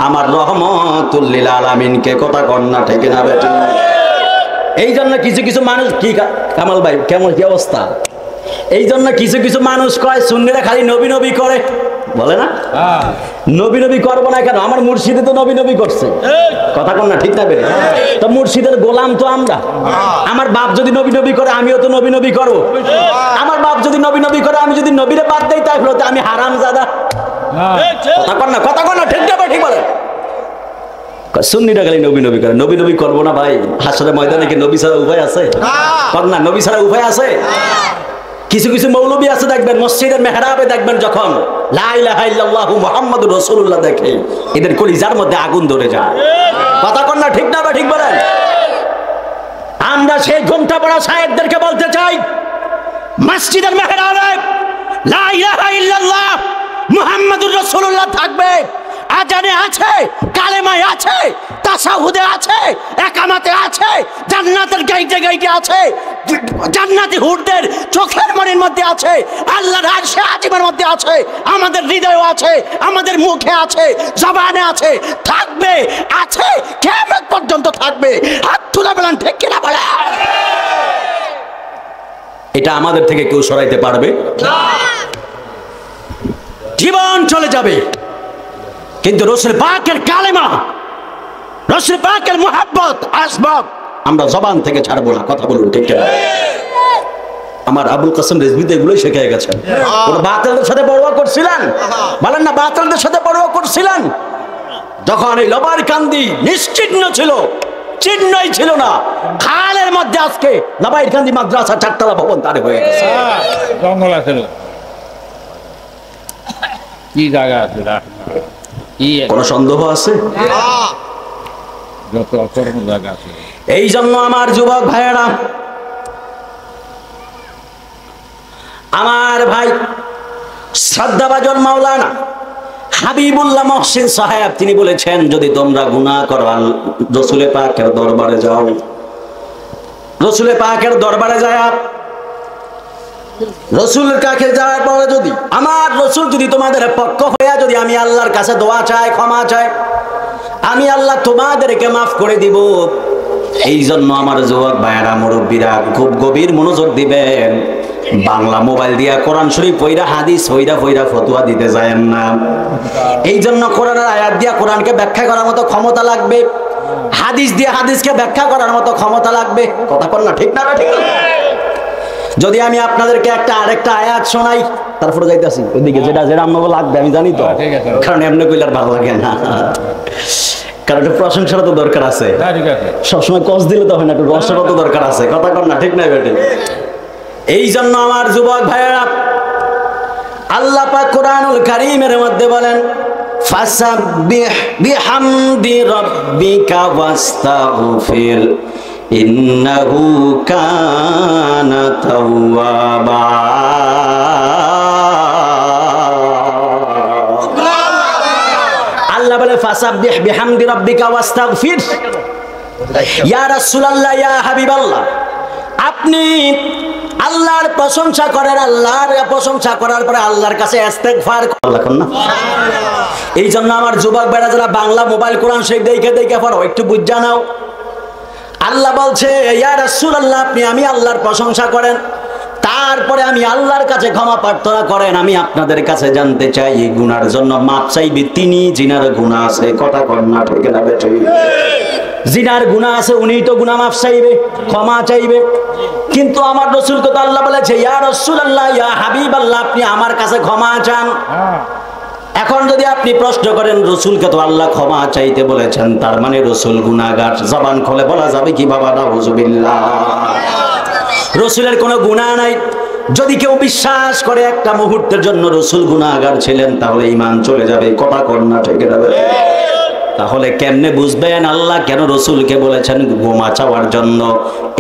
আমার রহমতুল লিল আলামিনকে। কথা কন না, ঠিক না বেটি? এই জন্য কিছু কিছু মানুষ, কি কামাল ভাই কেমন কি অবস্থা? এই জন্য কিছু কিছু মানুষ কয় সুন্নিরা খালি নবী নবী করে, বলে না? নবী নবী করবো না কেন? আমার মুর্শিদে তো নবী নবী করছে। কথা কন না, ঠিক না বেটি? তো মুর্শিদের গোলাম তো আমরা। আমার বাপ যদি নবী নবী করে আমিও তো নবী নবী করবো। আমার বাপ যদি নবী নবী করে আমি যদি নবীরে বাদ দেই তাহলে তো আমি হারামজাদা। কথা কন না, কথা কন না, ঠিক না বেটি? বলে সুন্নিরা খালি নবী নবী করে, নবী নবী করবো না ভাই। হাসরের ময়দানে কি নবী ছাড়া উপায় আছে? না, নবী ছাড়া উপায় আছে? কিছু কিছু মৌলবী আছে দেখবেন মসজিদের মেহরাবে দেখবেন যখন লা ইলাহা ইল্লাল্লাহু মুহাম্মাদুর রাসূলুল্লাহ দেখে এদের কলিজার মধ্যে আগুন ধরে যায়। কথা কন না, ঠিক না বা ঠিক বলেন? আমরা সেই ঘুমটা পড়া সাহেবদেরকে বলতে চাই, মসজিদের মেহরাবে লা ইলাহা ইল্লাল্লাহ মুহাম্মাদুর রাসূলুল্লাহ থাকবে, আজানে আছে, কালেমায় আছে, তাশাহুদে আছে, একামতে আছে, জান্নাতের গাইতে গাইতে আছে, জান্নাতি হুরদের চোখের মনির মধ্যে আছে, আল্লাহর আরশে আজিমের মধ্যে আছে, আমাদের হৃদয়ে আছে, আমাদের মুখে আছে, জবানে আছে, থাকবে, আছে, কিয়ামত পর্যন্ত থাকবে। হাত তুলে বলেন ঠিক কিনা বলেন? এটা আমাদের থেকে কেউ সরাইতে পারবে না। জীবন চলে যাবে কিন্তু রাসূল পাকের কালেমা, রাসূল পাকের মুহাব্বত আসবাব আমরা জবান থেকে ছাড়বো না। কথা বলুন ঠিক কিনা? আমার আবুল কাসেম রিজভী এগুলোই শিখে গেছেন। কোন বাতিলদের সাথে পরোয়া করছিলেন? বলেন না, বাতিলদের সাথে পরোয়া করছিলেন? যখন এই লোবার কান্দি নিশ্চিহ্ন ছিল, চিহ্নই ছিল না, খালের মধ্যে আজকে লাবাইর কান্দি মাদ্রাসা 4 তলা ভবন তারে হয়ে গেছে। জঙ্গল আছে। কি জায়গা আছে কি কোনো সন্দেহ আছে? যত অকর্ম জায়গা আছে। এই জন্য আমার যুবক ভাইয়েরা, আমার ভাই শ্রদ্ধাভাজন মাওলানা হাবিবুল্লাহ মহসিন সাহেব তিনি বলেছেন, যদি তোমরা গুনাহ করো রসুলে পাকের দরবারে যাও, রসুলে পাকের দরবারে যায়, রসুলের কাছে যাওয়ার পরে যদি আমার রসুল যদি তোমাদের পক্ষ হইয়া যদি আমি আল্লাহর কাছে দোয়া চাই, ক্ষমা চাই, আমি আল্লাহ তোমাদেরকে মাফ করে দিব। এই জন্য আমার যুবক ভাইয়েরা, মুরব্বীরা খুব গভীর মনোযোগ দিবেন। বাংলা মোবাইল দিয়া কোরআন শরীফ পইরা হাদিস পইরা ফতোয়া দিতে যায়েন না। এই জন্য কোরআনের আয়াত দিয়া কোরআনকে ব্যাখ্যা করার মতো ক্ষমতা লাগবে, হাদিস দিয়ে হাদিসকে ব্যাখ্যা করার মতো ক্ষমতা লাগবে। কথা বল না, ঠিক না? ঠিক না? যদি আমি আপনাদেরকে আরেকটা আয়াত শোনাই, তারপরে যাইতেছি ওইদিকে, যেটা আমাকে লাগবে আমি জানি তো, কারণ এমনি কইলে আর ভালো লাগে না, কারণ একটু প্রশংসারও তো দরকার আছে। সবসময় কষ্ট দিলে তো হয় না, একটু রসেরও তো দরকার আছে। কথা কর না, ঠিক না বেটে? এই জন্য আমার যুবক ভাইয়েরা, আল্লাহ পাক কোরআনুল কারীমের মধ্যে বলেন, ফাসাব্বিহ বিহামদি রাব্বিকা ওয়াস্তাগফির ইন্নাহু কানা তাওয়াবা। আল্লাহ বলে ফাসাব্বিহ বিহামদি রাব্বিকা ওয়াস্তাগফির। ইয়া রাসূলুল্লাহ, ইয়া হাবিবাল্লাহ, আপনি আল্লাহর প্রশংসা করেন, আল্লাহর প্রশংসা করার পরে আল্লাহর কাছে ইস্তেগফার করেন না। এই জন্য আমার যুবক ভাইরা যারা বাংলা মোবাইল কোরআন শরীফ দেখে পড়ো, একটু বুঝা নাও। আল্লাহ বলছে, ইয়া রাসূলুল্লাহ, আপনি আমি আল্লাহর প্রশংসা করেন, তারপরে আমি আল্লাহর কাছে ক্ষমা প্রার্থনা করেন। আমি আপনাদের কাছে জানতে চাই, এই গুনার জন্য মাপ চাইবে তিনি জিনার গুনাহ আছে। কথা কর না, ঠিক না বেঠি? জিনার গুনাহ আছে, উনি তো গুনাহ মাফ চাইবে, ক্ষমা চাইবে। কিন্তু আমার রাসূলকে তো আল্লাহ বলেছে, ইয়া রাসূলুল্লাহ, ইয়া হাবিবাল্লাহ, আপনি আমার কাছে ক্ষমা চান। এখন যদি আপনি প্রশ্ন করেন, রসুলকে তো আল্লাহ ক্ষমা চাইতে বলেছেন, তার মানে রসুল গুনাহগার। জবান খুলে বলা যাবে কি বাবা? নাউযুবিল্লাহ। রসুলের কোনো গুনাহ নাই। যদি কেউ বিশ্বাস করে একটা মুহূর্তের জন্য রসুল গুনাহগার ছিলেন, তাহলে ঈমান চলে যাবে। কথা কর না, ঠিক যাবে? তাহলে কেমনে বুঝবেন আল্লাহ কেন রসুলকে বলেছেন ক্ষমা চাওয়ার জন্য?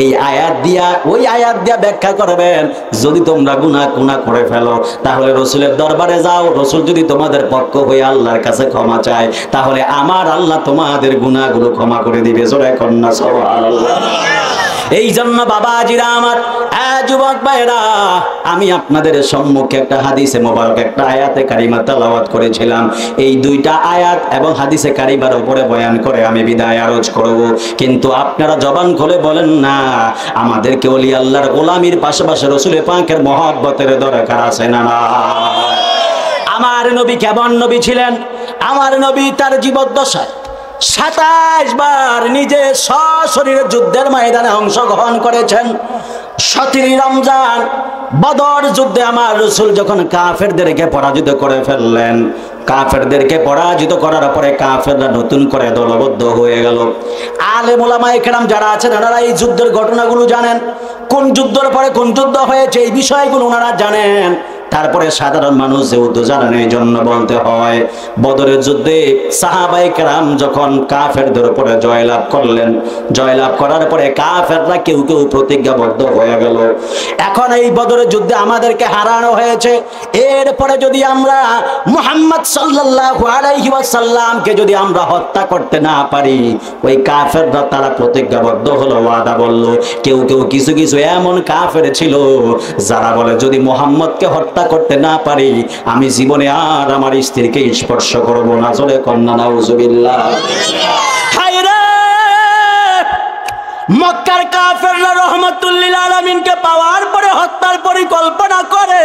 এই আয়াত দিয়া, ওই আয়াত দিয়া ব্যাখ্যা করবেন। যদি তোমরা গুনাহ করে ফেলো, তাহলে রসুলের দরবারে যাও, রসুল যদি তোমাদের পক্ষ হয়ে আল্লাহর কাছে ক্ষমা চায়, তাহলে আমার আল্লাহ তোমাদের গুনাহগুলো ক্ষমা করে দিবে। জোরে কন্যা সুবহানাল্লাহ। এই জন্য বাবাজিরা আমার, যুবক ভাইরা, আমি আপনাদের সম্মুখে একটা হাদিসে মোবারক, একটা আয়াতে কারিমা তেলাওয়াত করেছিলাম। এই দুইটা আয়াত এবং হাদিসে কারিমার উপরে বয়ান করে আমি বিদায় আরজ করব। কিন্তু আপনারা জবান খুলে বলেন না, আমাদেরকে ওলি আল্লাহর গোলামির পাশাপাশি রসুল পাকের মহব্বতের দরকার আছে না? আমার নবী কেমন নবী ছিলেন? আমার নবী তার জীবদ্দশায় 27 বার নিজে সশরীরে যুদ্ধের ময়দানে অংশগ্রহণ করেছেন। 17 রমজান বদর যুদ্ধে আমার রাসূল যখন কাফেরদেরকে পরাজিত করে ফেললেন, কাফেরদেরকে পরাজিত করার পরে কাফেররা নতুন করে দলবদ্ধ হয়ে গেল। আলেম ওলামায়ে কেরাম যারা আছেন, ওনারা এই যুদ্ধের ঘটনাগুলো জানেন, কোন যুদ্ধের পরে কোন যুদ্ধ হয়েছে, এই বিষয়গুলো ওনারা জানেন। তারপরে সাধারণ মানুষ যেহেতু জানেন, এই জন্য বলতে হয়, বদরের যুদ্ধে সাহাবায়ে কেরাম যখন কাফেরদের উপরে জয়লাভ করলেন, জয়লাভ করার পরে কাফেররা কেউ কেউ প্রতিজ্ঞাবদ্ধ হয়ে গেল, এখন এই বদরের যুদ্ধে আমাদেরকে হারানো হয়েছে, এরপরে যদি আমরা মুহাম্মদ সাল্লাল্লাহু আলাইহি ওয়াসাল্লামকে যদি আমরা হত্যা করতে না পারি, ওই কাফেররা তারা প্রতিজ্ঞাবদ্ধ হলো, ওয়াদা বলল। কেউ কেউ কিছু এমন কাফের ছিল যারা বলে, যদি মুহাম্মদকে হত্যা করতে না পারি, আমি জীবনে আর আমার স্ত্রীকে স্পর্শ করব না। জোরে কন্যা নাউযুবিল্লাহ। হায়রে, মক্কার কাফেররা রাহমাতুল লিল আলামিনকে পাওয়ার পরে হত্যার পরিকল্পনা করে,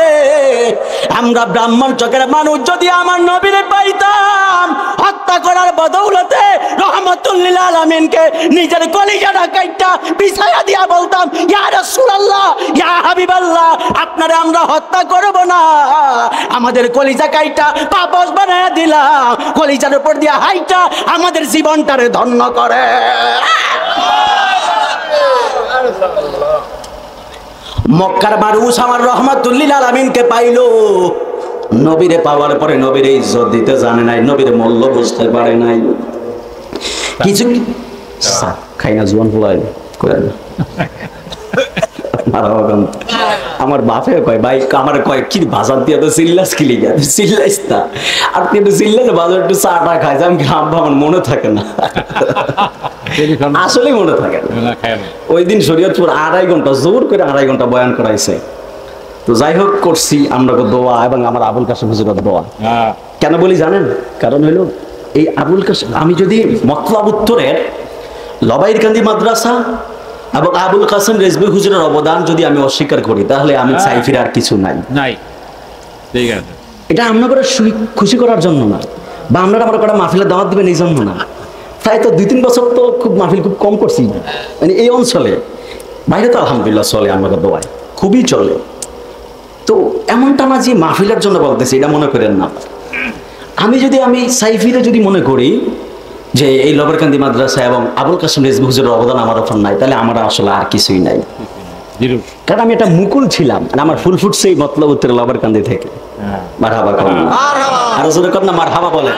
আমরা ব্রাহ্মণ চোখের মানুষ যদি আমার নবীরে পাইতাম, হত্যা করার বদৌলতে রাহমাতুল লিল আলামিনকে নিজের কলিজাটা কাইটা বিছায়া দিয়া বলতাম, ইয়া রাসূলুল্লাহ, ইয়া হাবিবাল্লাহ, আপনারে আমরা হত্যা করব না, আমাদের কলিজা কাইটা পাপস বানায়া দিলাম, কলিজার উপর দিয়া হাইটা আমাদের জীবনটারে ধন্য করে। মক্কার মানুষ আমার রাহমাতুল লিল আলামিনকে পাইলো, নবীরে পাওয়ার পরে নবীরে ইজ্জত দিতে জানে নাই, নবীরে মূল্য বুঝতে পারে নাই। কিছু খাই না জোয়ান ফুলাই আমার বাপে কয় ভাই আমার কয় কি বাজার দিয়ে তো চিল্লাস কি লিগা চিল্লাইস না, আর তুই একটু চিল্লালে বাজার একটু চাটা খাই, আমি গ্রাম আমার মনে থাকে না, আসলেই মনে থাকে না। ওই দিন শরীয়তপুর 2.5 ঘন্টা জোর করে 2.5 ঘন্টা বয়ান করাইছে। তো যাই হোক করছি আমরা দোয়া এবং আমার আবুল কাশেম হুজুরের দোয়া। কেন বলি জানেন? কারণ হইলো এই আবুল কাশেম, আমি যদি মতলব উত্তরের লবাইরকান্দি মাদ্রাসা এবং আবুল কাসেম রেজবি হুজুরের অবদান যদি আমি অস্বীকার করি, তাহলে আমি সাইফির আর কিছু নাই। ঠিক আছে, এটা আপনাদের খুশি করার জন্য না, বা আপনারা আমার কটা মাহফিলের দাওয়াত দিবেন এই জন্য না। প্রায় তো 2-3 বছর তো খুব মাহফিল খুব কম করছি, মানে এই অঞ্চলে। বাইরে তো আলহামদুলিল্লাহ চলে, আমাদের দোয়ায় খুবই চলে। তো এমনটা না যে মাহফিলের জন্য বলতেছি, এটা মনে করেন না। আমি সাইফিরে যদি মনে করি যে এই লবারকান্দি মাদ্রাসা এবং আবুল কাসেম রেজবি হুজুরের অবদান আমার ওপর নাই, তাহলে আমার আসলে আর কিছুই নাই। কারণ আমি একটা মুকুল ছিলাম, আমার ফুল ফুটছে এই মতলব উত্তর লবারকান্দি থেকে। মারহাবা কর না, আর জোরে কর না মারহাবা বলে।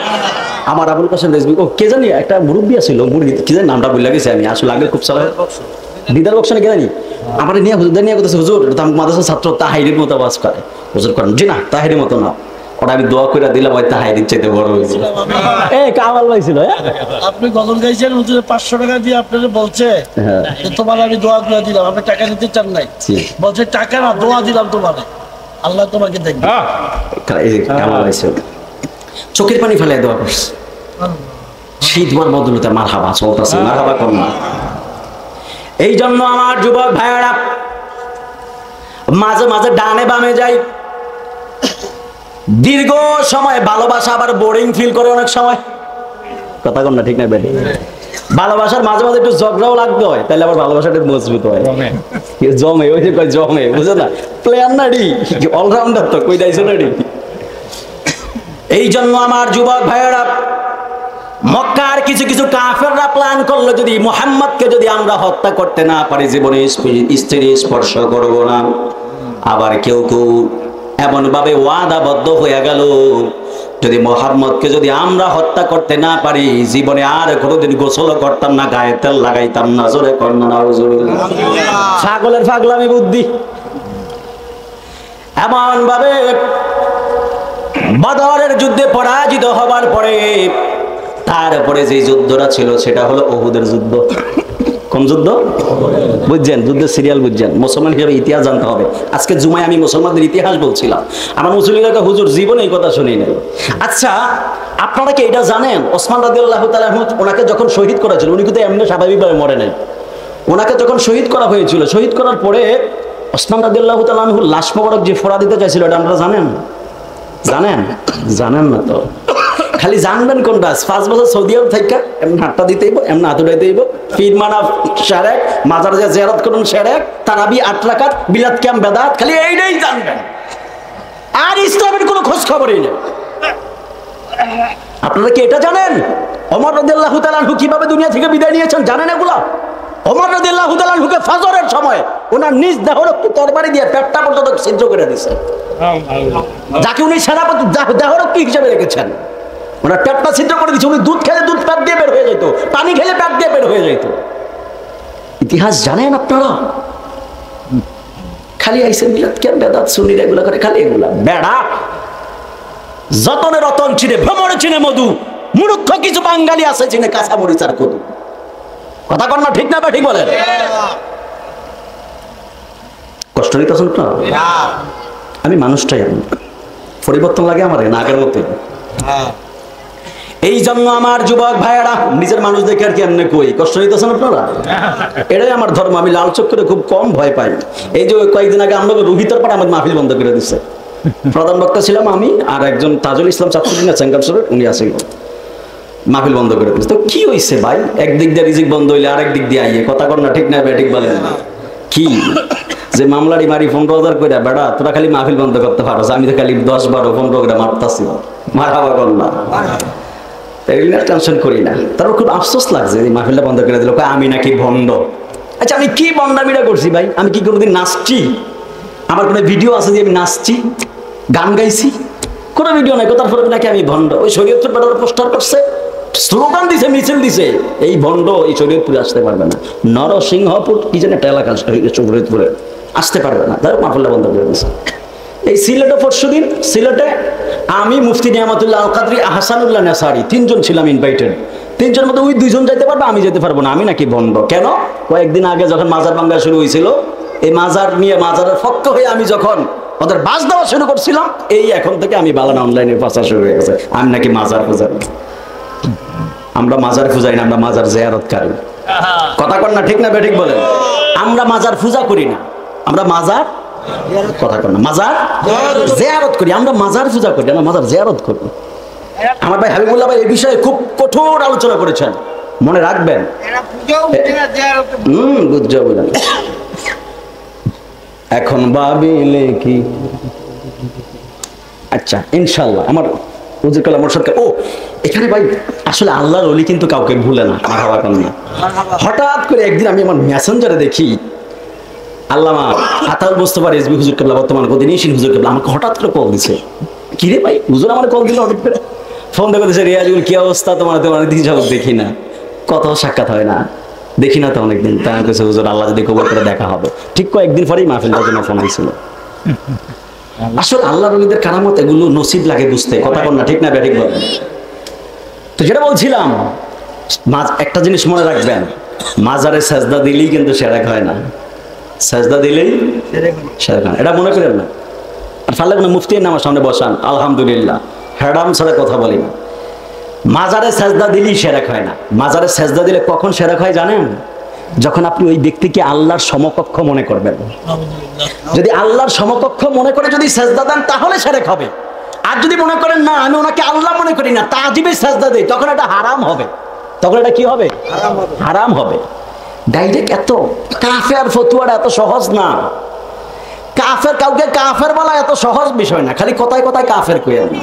আমার আবুল কাসেম রেজবি, ও কে জানি একটা মুরব্বী ছিল, মুরব্বী কি জানি নামটা ভুলে গেছি আমি, আসলে আগে খুব সারা দিদার বক্সনে কে জানি আমার নিয়ে হুজুরদের নিয়ে কথা, হুজুর মাদ্রাসার ছাত্র তাহিরের মতো আওয়াজ করে। হুজুর করেন জি না, তাহিরের মতো না। ওটা আমি দোয়া করে দিলাম, ওই তাহিরের চাইতে বড় হয়েছে। কামাল ভাই ছিল, আপনি গজল গাইছেন, হুজুরে 500 টাকা দিয়ে আপনারা বলছে তোমার আমি দোয়া করে দিলাম, আপনি টাকা নিতে চান নাই, বলছে টাকা না দোয়া দিলাম তোমারে, আল্লাহ তোমাকে দেখবে। কামাল ভাই ছিল, চোখের পানি ফেলে দোয়া করছে। শীতমার বদলতে মারহাবা চলতেছে, মারহাবা কর না। এই জন্য আমার যুবক ভাইয়েরা মাঝে মাঝে ডানে বামে যাই, দীর্ঘ সময় ভালোবাসা আবার বোরিং ফিল করে অনেক সময়। কথা কন না, ঠিক না বেটি? ভালোবাসার মাঝে মাঝে একটু ঝগড়াও লাগতে হয়, তাহলে আবার ভালোবাসাটা মজবুত হয়, জমে। ওই যে কয় জমে, বুঝে না? প্লেয়ার না রি, অলরাউন্ডার তো কই দাইছো না রি। এই জন্য আমার যুবক ভাইয়েরা, মক্কার কিছু কিছু কাফেররা প্ল্যান করলো, যদি মুহাম্মদকে যদি আমরা হত্যা করতে না পারি, জীবনে স্ত্রী স্পর্শ করব না। আবার কেউ কেউ এমন ভাবে ওয়াদাবদ্ধ হয়ে গেল, যদি মুহাম্মদকে যদি আমরা হত্যা করতে না পারি, জীবনে আর কোনোদিন গোসল করতাম না, গায়ে তেল লাগাইতাম না। জোরে কর না নাউজুবিল্লাহ। ছাগলের পাগলামি বুদ্ধি। এমন ভাবে বদরের যুদ্ধে পরাজিত হবার পরে তারপরে যে যুদ্ধটা ছিল সেটা হলো উহুদের যুদ্ধ। কোন যুদ্ধ বুঝছেন? যুদ্ধের সিরিয়াল বুঝছেন? মুসলমান হিসেবে ইতিহাস জানতে হবে। আজকে জুমায় আমি মুসলমানদের ইতিহাস বলছিলাম, আমার মুসলিমরা হুজুর জীবনে এই কথা শুনি নাই। আচ্ছা, আপনারা কি এটা জানেন ওসমান রাদিয়াল্লাহু তাআলা ওনাকে যখন শহীদ করা ছিল, উনি কিন্তু এমনি স্বাভাবিকভাবে মরে নাই। ওনাকে যখন শহীদ করা হয়েছিল, শহীদ করার পরে ওসমান রাদিয়াল্লাহু তাআলা লাশ মোবারক যে ফোড়া দিতে চাইছিল, এটা আপনারা জানেন? জানেন না তো? খালি জানবেন কোনটা? 5 বছর সৌদি আরব থাইকা এমন হাতটা দিতেইব, এমন হাত উঠাইতেইব, ফির মানা শারেক, মাজার যে জিয়ারত করুন শারেক, তারাবি 8 রাকাত, বিলাত কিয়াম বেদাত, খালি এইটাই জানবেন। আর ইসলামের কোনো খোঁজ খবরই নেই। আপনারা কি এটা জানেন ওমর রাদিয়াল্লাহু তাআলা আনহু কিভাবে দুনিয়া থেকে বিদায় নিয়েছেন? জানেন এগুলা? ওমর রাদিয়াল্লাহু তাআলা আনহুকে ফজরের সময় ওনার নিজ দেহরক্ষী তরবারি দিয়ে পেটটা পর্যন্ত ছিদ্র করে দিয়েছেন, যাকে উনি সেনাপতি দেহরক্ষী হিসেবে রেখেছেন। ওনার পেটটা ছিদ্র করে দিচ্ছে। উনি দুধ খেলে দুধ পেট দিয়ে বের হয়ে যেত, পানি খেলে পেট দিয়ে বের হয়ে যেত। ইতিহাস জানেন আপনারা? খালি আইসে মিলাদ কেন বেদাত সুন্নিরা এগুলা করে, খালি এগুলা বেড়া। যতনে রতন চিনে, ভ্রমণে চিনে মধু, মূর্খ কিছু বাঙালি আছে চিনে কাঁচা মরিচ আর কদু। কথা কন না, ঠিক না? ঠিক বলেন? কষ্ট নিতেছেন তো? আমি মানুষটাই, আমি পরিবর্তন লাগে আমার, না আগের মতো। এই জন্য আমার যুবক ভাইয়েরা, নিজের মানুষ দেখে আর কি এমনি কই কষ্ট নিতেছেন আপনারা? এটাই আমার ধর্ম। আমি লাল চক্করে খুব কম ভয় পাই। এই যে কয়েকদিন আগে আমরা রোহিতর পর আমার মাহফিল বন্ধ করে দিচ্ছে। প্রধান বক্তা ছিলাম আমি আর একজন তাজুল ইসলাম ছাত্রদিন চেঙ্গারসরের, উনি আসেন, মাহফিল বন্ধ করে দিচ্ছে। তো কি হয়েছে ভাই? একদিক দিয়ে রিজিক বন্ধ হইলে আরেক দিক দিয়ে আইয়ে, কথা কর না, ঠিক না? ঠিক বলেন? কি যে মামলারি মারি 15,000 করে, বেড়া তোরা খালি মাহফিল বন্ধ করতে পারো, আমি তো খালি 10, 12, 15 করে মারতাছি। মারহাবা কর না, টেনশন করি না। তারপর খুব আফসোস লাগছে এই মাহফিলটা বন্ধ করে দিল, আমি নাকি ভণ্ড। আচ্ছা, আমি কি ভণ্ডামিটা করছি ভাই? আমি কি কোনোদিন নাচছি? আমার কোনো ভিডিও আছে যে আমি নাচছি, গান গাইছি? কোনো ভিডিও নাই, তারপরে নাকি আমি ভণ্ড। ওই শরীয়তপুর বেটার পোস্টার করছে, স্লোগান দিছে, মিছিল দিছে, এই ভণ্ড এই শরীয়তপুরে আসতে পারবে না। নরসিংহপুর কি যেন একটা এলাকা শরীয়তপুরে আসতে পারবে না, তাই মাহফিলটা বন্ধ করে দিছে। এই সিলেটে পরশুদিন, সিলেটে আমি মুফতি নিয়ামতুল্লাহ আল কাদরি, আহসানুল্লাহ নেসারি, তিনজন ছিলাম ইনভাইটেড। তিনজন মধ্যে ওই দুইজন যাইতে পারবে, আমি যেতে পারবো না। আমি নাকি ভণ্ড? কেন? কয়েকদিন আগে যখন মাজার ভাঙ্গা শুরু হয়েছিল, এই মাজার নিয়ে মাজারের পক্ষ হয়ে আমি যখন ওদের বাস দেওয়া শুরু করছিলাম, এই এখন থেকে আমি বালানা অনলাইনে প্রচার শুরু হয়ে গেছে আমি নাকি মাজার পূজারি। আমরা মাজার পূজাই না, আমরা মাজার জিয়ারতকারী। কথা কর না, ঠিক না বেঠিক বলেন? আমরা মাজার পূজা করি না, আমরা মাজার, কথা কর না, মাজার জিয়ারত করি। আমরা মাজার পূজা করি না, মাজার জিয়ারত করি। আমার ভাই হাবিবুল্লাহ ভাই এই বিষয়ে খুব কঠোর আলোচনা করেছেন, মনে রাখবেন। বুঝছো বুঝলেন? এখন ভাবিলে কি, আচ্ছা ইনশাল্লাহ আমার হুজুর কালাম সরকার। ও এখানে ভাই আসলে আল্লাহর ওলি কিন্তু কাউকে ভুলে না, আমার হওয়া কারণে। হঠাৎ করে একদিন আমি আমার মেসেঞ্জারে দেখি আল্লামা আতাউল মুস্তাফা রিজভী হুজুর কাবলা, বর্তমান গদিনীশীল হুজুর কাবলা, আমাকে হঠাৎ করে কল দিছে। কি রে ভাই, হুজুর আমার কল দিল হঠাৎ করে, ফোন দেখে দিচ্ছে, রিয়াজুল কি অবস্থা তোমার? অনেকদিন যাবত দেখি না, কত সাক্ষাৎ হয় না, দেখি না তো অনেকদিন। তাই কইছে হুজুর আল্লাহ যদি কবুল করে দেখা হবে। ঠিক কয়েকদিন পরেই মাহফিলটার জন্য ফোন হয়েছিল। আসলে আল্লাহর ওলিদের কারামত এগুলো নসিব লাগে বুঝতে, কথা বল না, ঠিক না বেঠিক বলেন? তো যেটা বলছিলাম, একটা জিনিস মনে রাখবেন, মাজারে সেজদা দিলেই কিন্তু সেরেক হয় না, সেজদা দিলেই সেরেক হয় না, এটা মনে করেন না। আর ফালে কোনো মুফতি আমার সামনে বসান, আলহামদুলিল্লাহ হ্যাডাম ছাড়া কথা বলি না। মাজারে সেজদা দিলেই সেরেক হয় না। মাজারে সেজদা দিলে কখন সেরেক হয় জানেন? যখন আপনি ওই ব্যক্তিকে আল্লাহর সমকক্ষ মনে করবেন। যদি আল্লাহর সমকক্ষ মনে করে যদি সেজদা দেন তাহলে সেরেক হবে। আর যদি মনে করেন না আমি ওনাকে আল্লাহ মনে করি না, তাজিবে সেজদা দেই, তখন এটা হারাম হবে। তখন এটা কি হবে? হারাম হবে। ডাইরেক্ট এত কাফের ফতুয়াটা এত সহজ না। কাফের কাউকে কাফের বলা এত সহজ বিষয় না, খালি কথায় কথায় কাফের কইয়া না।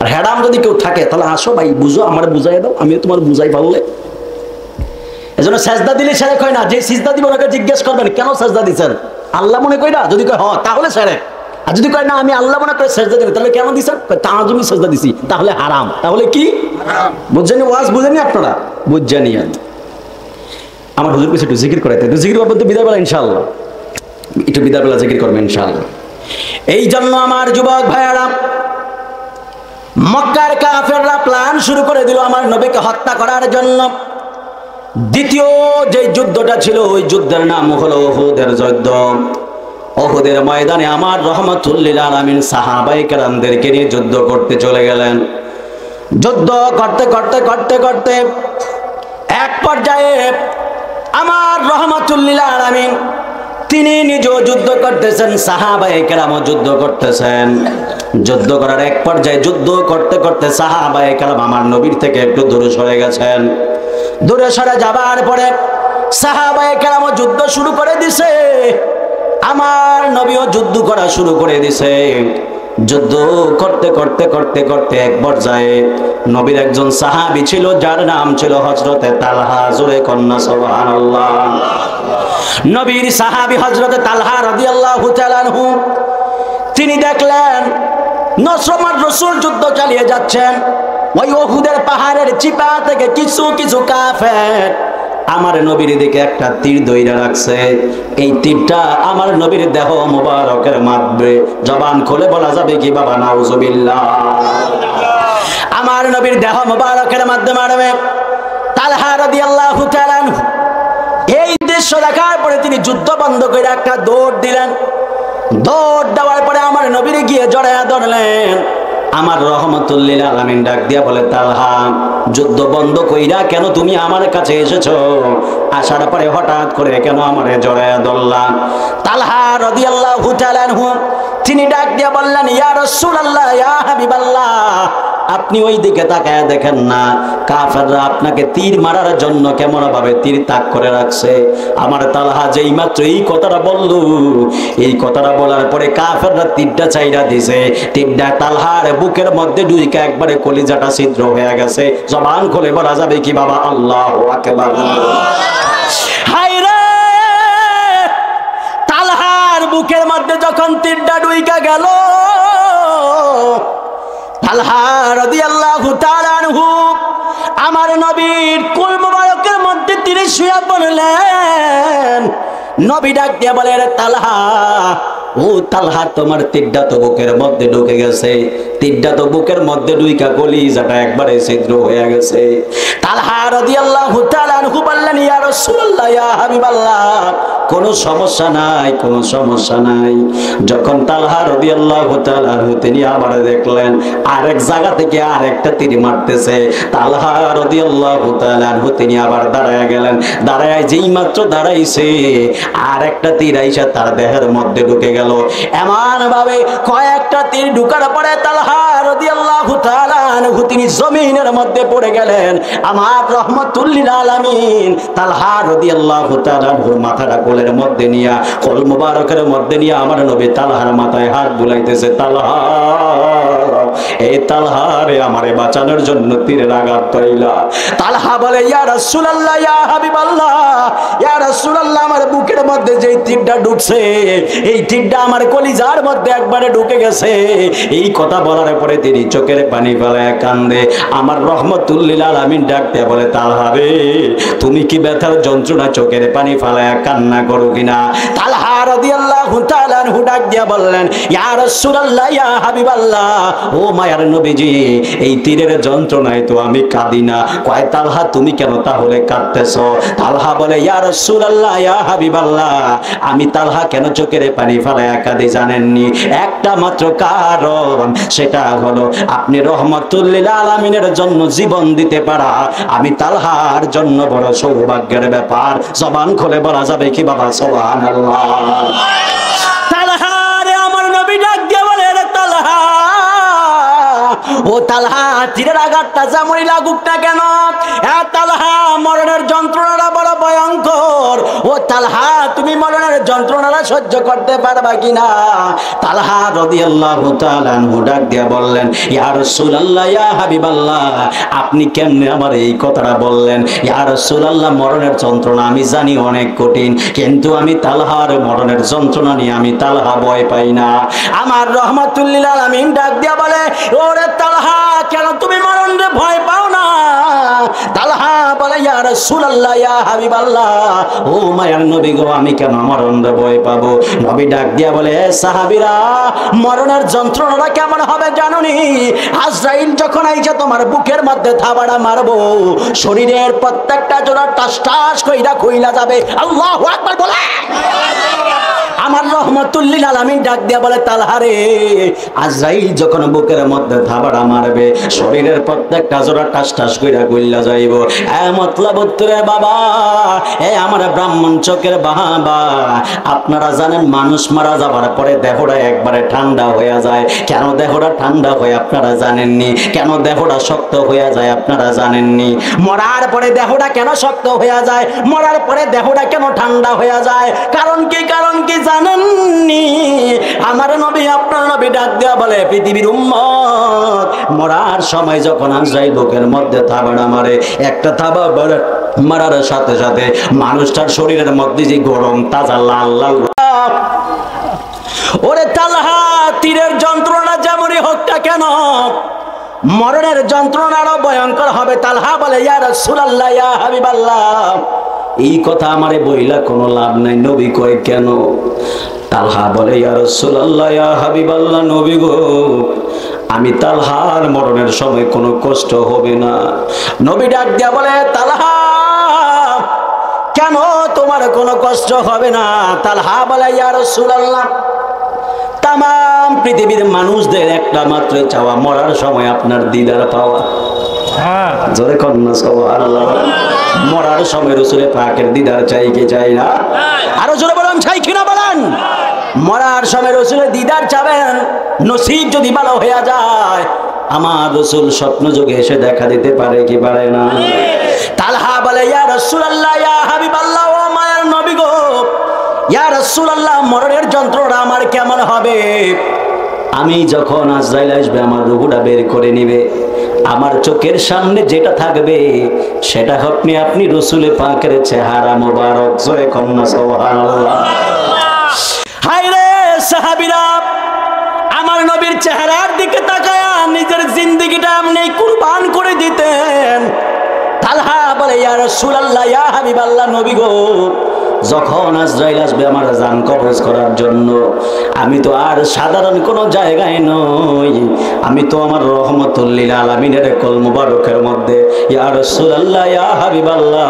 আর হ্যাডাম যদি কেউ থাকে তাহলে আসো ভাই বুঝো, আমার বুঝাই দাও, আমিও তোমার বুঝাই পারলে। এজন্য সেজদা দিলে সেরেক হয় না। যে সিজদা দিব ওনাকে জিজ্ঞেস করবেন কেন সেজদা দিচ্ছেন? আল্লাহ মনে করি না, যদি কয় হ্যাঁ তাহলে সেরেক। আর যদি কয় না আমি আল্লাহ মনে করে সেজদা দিই, তাহলে কেন দিচ্ছেন? তাআজ্জুমি সেজদা দিছি, তাহলে হারাম। তাহলে কি বুঝছেন? ওয়াজ বুঝেনি আপনারা? বুঝছেন? আমার হুজুর কাছে একটু জিকির করাইতে, একটু জিকির করবেন তো বিদায় বেলা ইনশাআল্লাহ, একটু বিদায় বেলা জিকির করবেন ইনশাআল্লাহ। এই জন্য আমার যুবক ভাইয়ারা, মক্কার কাফেররা প্ল্যান শুরু করে দিল আমার নবীকে হত্যা করার জন্য। দ্বিতীয় যে যুদ্ধটা ছিল ওই যুদ্ধের নাম হলো উহুদের যুদ্ধ। উহুদের ময়দানে আমার রহমাতুল্লিল আলামিন সাহাবায়ে কেরামদেরকে নিয়ে যুদ্ধ করতে চলে গেলেন। যুদ্ধ করতে করতে করতে করতে এক পর্যায়ে আমার রহমাতুল্লিল আলামিন তিনি নিজেও যুদ্ধ করতেছেন, সাহাবায়ে কেরামও যুদ্ধ করতেছেন। যুদ্ধ করার এক পর্যায়ে যুদ্ধ করতে করতে সাহাবায়ে কেরাম আমার নবীর থেকে একটু দূরে সরে গেছেন। দূরে সরে যাবার পরে সাহাবায়ে কেরামও যুদ্ধ শুরু করে দিছে, আমার নবীও যুদ্ধ করা শুরু করে দিছে। যুদ্ধ করতে করতে করতে করতে এক পর্যায়ে নবীর একজন সাহাবী ছিল যার নাম ছিল হযরতে তালহা। জোরে কন্যা সুবহানাল্লাহ। নবীর সাহাবী হযরতে তালহা রাদিয়াল্লাহু তাআলা আনহু, তিনি দেখলেন নসরমার রাসূল যুদ্ধ চালিয়ে যাচ্ছেন। ওই উহুদের পাহাড়ের চিপা থেকে কিছু কিছু কাফের আমার নবীর দিকে একটা তীর দইরা রাখছে। এই তীরটা আমার নবীর দেহ মোবারকের মারবে। জবান খুলে বলা যাবে কি বাবা? নাউজুবিল্লাহ। আমার নবীর দেহ মোবারকের মধ্যে মারবে। তালহা রাদিয়াল্লাহু তাআলা এই দৃশ্য দেখার পরে তিনি যুদ্ধ বন্ধ করে একটা দৌড় দিলেন। দৌড় দেওয়ার পরে আমার নবীর গিয়ে জড়ায়া ধরলেন। আমার রহমাতুল্লিল আলামিন ডাক দিয়া বলে, তালহা যুদ্ধ বন্ধ কইরা কেন তুমি আমার কাছে এসেছো? আসার পরে হঠাৎ করে কেন আমারে জড়ায়া ধরলা? তালহা রাদিয়াল্লাহু তাআলা আনহু তিনি ডাক দিয়া বললেন, ইয়া রাসূলুল্লাহ, ইয়া হাবিবাল্লাহ, আপনি ওই দিকে তাকায় দেখেন না, কাফেররা আপনাকে তীর মারার জন্য কেমন ভাবে তীর তাক করে রাখছে। আমার তালহা যেই মাত্র এই কথাটা বলল, এই কথাটা বলার পরে কাফেররা তীরটা চাইরা দিছে। তীরটা তালহার বুকের মধ্যে ঢুকে একবারে কলিজাটা ছিদ্র হয়ে গেছে। জবান খুলে বলা যাবে কি বাবা? আল্লাহু আকবার। হায় রে, তালহার বুকের মধ্যে যখন তীরটা ঢুকে গেল, তালহা রাদিয়াল্লাহু তাআলা আনহু আমার নবীর কুল মুবারকের মধ্যে তিনি শুয়ে পড়লেন। নবী ডাক দিয়ে বলে, রে তালহা, ও তালহা, তোমার তীরটা তো বুকের মধ্যে ঢুকে গেছে, তীরটা তো বুকের মধ্যে ঢুইকা কলিজাটা একবারে ছিদ্র হয়ে গেছে। তালহা রাদিয়াল্লাহু তাআলা আনহু বললেন, ইয়া রাসূলুল্লাহ, ইয়া হাবিবাল্লাহ, কোনো সমস্যা নাই, কোনো সমস্যা নাই। যখন তালহা রাদিয়াল্লাহু তাআলা আনহু তিনি আবার দেখলেন আরেক জায়গা থেকে আরেকটা তীর মারতেছে, তালহা রাদিয়াল্লাহু তাআলা আনহু তিনি আবার দাঁড়ায় গেলেন। দাঁড়ায় যেই মাত্র দাঁড়াইছে আরেকটা তীর আইসা তার দেহের মধ্যে ঢুকে গেল। এমন ভাবে কয়েকটা তীর ঢুকার পরে তালহা রাদিয়াল্লাহু তাআলা আনহু তিনি জমিনের মধ্যে পড়ে গেলেন। আমার রহমাতুল লিল আলামিন তালহা রাদিয়াল্লাহু তাআলা আনহুর মাথাটা কোলের মধ্যে নিয়া, কোল মুবারকের মধ্যে নিয়া আমার নবী তালহার মাথায় হাত বুলাইতেছে, তালহা, এই তালহা রে, আমারে বাঁচানোর জন্য তীরের আঘাত কইলা। তালহা বলে, ইয়া রাসূলুল্লাহ, ইয়া হাবিবাল্লাহ, ইয়া রাসূলুল্লাহ, আমার বুকের মধ্যে যেই তীরটা ঢুকছে এই তীরটা আমার কলিজার মধ্যে একবারে ঢুকে গেছে। এই কথা বলার পরে তিনি চোখের পানি ফেলায় কান্দে। আমার রহমাতুল লিল আলামিন ডাক দিয়ে বলে, তালহা রে, তুমি কি ব্যথার যন্ত্রণা চোখের পানি ফেলায় কান্না করো কিনা? তালহা রাদিয়াল্লাহু তাআলা আনহু ডাক দিয়ে বললেন, ইয়া রাসূলুল্লাহ, ইয়া হাবিবাল্লাহ, ও মায়ার নবীজি, এই তীরের যন্ত্রণায় তো আমি কাঁদি না। কয়, তালহা তুমি কেন তাহলে কাঁদতেছো? তালহা বলে, ইয়া রাসূলুল্লাহ, ইয়া হাবিবাল্লাহ, আমি তালহা কেন চোখের পানি ফেলায় কাঁদি জানেননি? একটা মাত্র কারণ, সেটা হলো আপনি রহমাতুল লিল আলামিনের জন্য জীবন দিতে পারা আমি তালহার জন্য বড় সৌভাগ্যের ব্যাপার। জবান খুলে বলা যাবে কি বাবা? সুবহানাল্লাহ। তালহা রে, আমার নবী ডাক দিয়ে বলে, রে তালহা, ও তালহা, তীরের আঘাতটা যেমনই লাগুক না কেন, তালহা, মরণের যন্ত্রণাটা বড় ভয়ঙ্কর। ও তালহা, তুমি মরণের যন্ত্রণাটা সহ্য করতে পারবা কিনা? তালহা রাদিয়াল্লাহু তাআলা আনহু ডাক দিয়ে বললেন, ইয়া রাসূলুল্লাহ, ইয়া হাবিবাল্লাহ, আপনি কেমনে আমার এই কথাটা বললেন? ইয়া রাসূলুল্লাহ, মরণের যন্ত্রণা আমি জানি অনেক কঠিন, কিন্তু আমি তালহার মরণের যন্ত্রণা নিয়ে আমি তালহা ভয় পাই না। আমার রহমাতুল লিল আলামিন ডাক দিয়ে বলে, ওরে তালহা, কেন তুমি মরণে ভয় পাও না? তালহা বলে, ইয়া রাসূলুল্লাহ, ইয়া হাবিবাল্লাহ, ও মায়ার নবী গো, আমি কেন মরণে ভয় পাবো? নবী ডাক দিয়া বলে, সাহাবীরা, মরণের যন্ত্রণাটা কেমন হবে জানোনি? আজরাইল যখন আইছে তোমার বুকের মধ্যে থাবাড়া মারবো, শরীরের প্রত্যেকটা জোড়া টাস টাস কইরা কইলা যাবে। আল্লাহু আকবার বলে। আমার রহমাতুল লিল আলামিন ডাক দিয়া বলে, তালহা রে, আজরাইল যখন বুকের মধ্যে থাবাড়া মারবে শরীরের প্রত্যেকটা জোড়া টাস টাস কইরা কইলা যাইব। মতলব উত্তরে বাবা, আমার ব্রাহ্মণ চোখের বাবা, আপনারা জানেন মানুষ মারা যাবার পরে দেহটা একবারে ঠান্ডা হয়ে যায়। কেন দেহটা ঠান্ডা হয় আপনারা জানেননি? কেন দেহটা শক্ত হয়ে যায় আপনারা জানেননি? মরার পরে দেহটা কেন শক্ত হয়ে যায়? মরার পরে দেহটা কেন ঠান্ডা হয়ে যায়? কারণ কি, কারণ কি জানেননি? আমার নবী, আপনার নবী ডাক দেয়া বলে, পৃথিবীর উম্মত মরার সময় যখন আজরাইল বুকের মধ্যে থাবাড়া মারে, একটা থাবা মারার সাথে সাথে মানুষটার শরীরের মধ্যে যে গরম তাজা লাল লাল। ওরে তালহা, তীরের যন্ত্রণা যেমনই হোক না কেন, মরণের যন্ত্রণা আরো ভয়ঙ্কর হবে। তালহা বলে, ইয়া রাসূলুল্লাহ, ইয়া হাবিবাল্লাহ, এই কথা আমারে বইলা কোনো লাভ নাই। নবী কয়, কেন? তালহা বলে, ইয়া রাসূলুল্লাহ, ইয়া হাবিবাল্লাহ, নবী গো, আমি তালহার মরণের সময় কোনো কষ্ট হবে না। নবী ডাক দিয়া বলে, তালহা, কেন তোমার কোনো কষ্ট হবে না? তালহা বলে, ইয়া রাসূলুল্লাহ, তামাম পৃথিবীর মানুষদের একটা মাত্র চাওয়া মরার সময় আপনার দিদার পাওয়া। জোরে কন্যা সুবহানাল্লাহ। মরার সময় রাসূলের পাকের দিদার চাই কি চাই না? আরো জোরে বলেন, চাই কিনা বলেন? মরার সময় রাসূলের দিদার চাবেন। নসিব যদি ভালো হয়ে যায়, আমার রাসূল স্বপ্ন যোগে এসে দেখা দিতে পারে কি পারে না? তালহা বলে, ইয়া রাসূলুল্লাহ, ইয়া হাবিবাল্লাহ, ও মায়ের নবী গো, ইয়া রাসূলুল্লাহ, মরণের যন্ত্রণা আমার কেমন হবে? আমি যখন আজরাইল আসবে আমার রূহটা বের করে নিবে, আমার চোখের সামনে যেটা থাকবে সেটা আপনি রাসূল পাকের চেহারা মোবারক। জয় কন্যা সুবহানাল্লাহ। হায় রে সাহাবীরা, আমার নবীর চেহারার দিকে তাকায়া নিজের নবীটা এমনি কুরবান করে দিতেন। তালহা বলে ইয়া রাসূলুল্লাহ, ইয়া হাবিবাল্লাহ, নবী গো, যখন আজরাইল আসবে আমার জান কবজ করার জন্য, আমি তো আর সাধারণ কোন জায়গায় নই, আমি তো আমার রহমতুল লিল আলামিনের কল মুবারকের মধ্যে। ইয়া রাসূলুল্লাহ, ইয়া হাবিবাল্লাহ,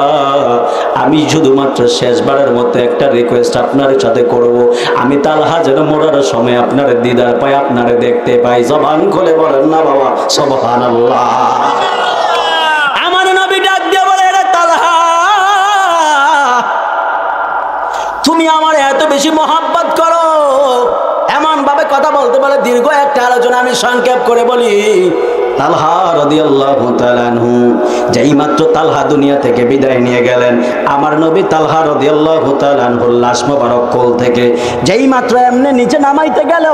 আমি শুধুমাত্র শেষবারের মতো একটা রিকোয়েস্ট আপনার সাথে করব, আমি তালহা যেন মরার সময় আপনার দিদার পাই, আপনার দেখতে পাই। জবান খুলে বলেন না বাবা সুবহানাল্লাহ। আমার নবী ডাক দিয়ে বলে, রে তালহা, তুমি আমার এত বেশি মহব্বত করো, এমন ভাবে কথা বলতে বলে দীর্ঘ একটা আলোচনা আমি সংক্ষেপ করে বলি। তালহা রাদিয়াল্লাহু তাআলা আনহু যেই মাত্র তালহা দুনিয়া থেকে বিদায় নিয়ে গেলেন, আমার নবী তালহা রাদিয়াল্লাহু তাআলা আনহুর লাশ মোবারক কোল থেকে যেই মাত্র এমনি নিচে নামাইতে গেল,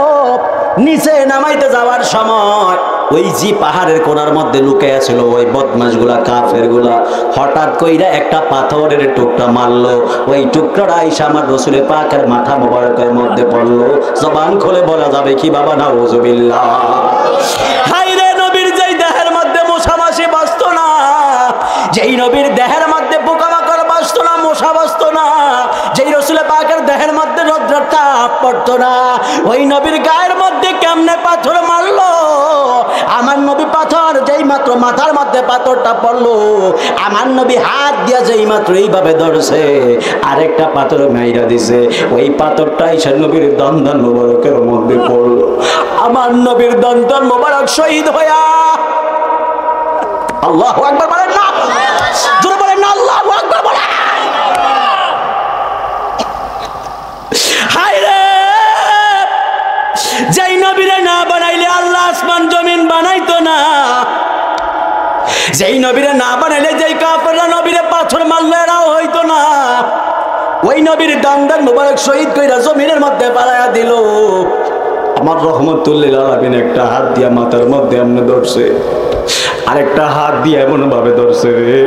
নিচে নামাইতে যাওয়ার সময় ওই যে পাহাড়ের কোণার মধ্যে লুকিয়ে ছিল ওই বদমাশগুলা, কাফেরগুলা, হঠাৎ কইরা একটা পাথরের টুকরা মারলো। ওই টুকরাটা আইসা আমার রাসূলের পাকের মাথা মোবারকের মধ্যে পড়লো। জবান খুলে বলা যাবে কি বাবা? নাউযুবিল্লাহ। হায়রে, নবীর যেই দেহের মধ্যে মশা মাছি বাসতো না, যেই নবীর দেহের মধ্যে পোকামাকড় বাসতো না, মশা বাসতো না, যেই রাসূলের পাকের দেহের মধ্যে রৌদ্রের তাপ পড়তো না, ওই নবীর গায়ের মধ্যে কেমনে পাথর মারলো? আমার নবী পাথর যেই মাত্র মাথার মধ্যে পাথরটা পড়লো, আমার নবী হাত দিয়া যেই মাত্র এইভাবে ধরছে, আরেকটা পাথর মাইরা দিছে। ওই পাথরটা এসে নবীর দন্দন মোবারকের মধ্যে পড়লো। আমার নবীর দন্দন মোবারক শহীদ হইয়া, আল্লাহু আকবার বলেন না, জোরে বলেন না, আল্লাহু আকবার বলেন। হায়রে, যেই নবীরে না বানাইলে আল্লাহ আসমান জমিন বানাইতো না, যেই নবীরে না বানাইলে যেই কাফেররা নবীরে পাথর মারলে এরাও হইতো না, ওই নবীর দন্দন মোবারক শহীদ কইরা জমিনের মধ্যে পালায়া দিল। আমার রহমতুল লিল আলামিন একটা হাত দিয়া মাথার মধ্যে এমনি ধরছে, আরেকটা হাত দিয়ে এমন ভাবে ধরছে রে,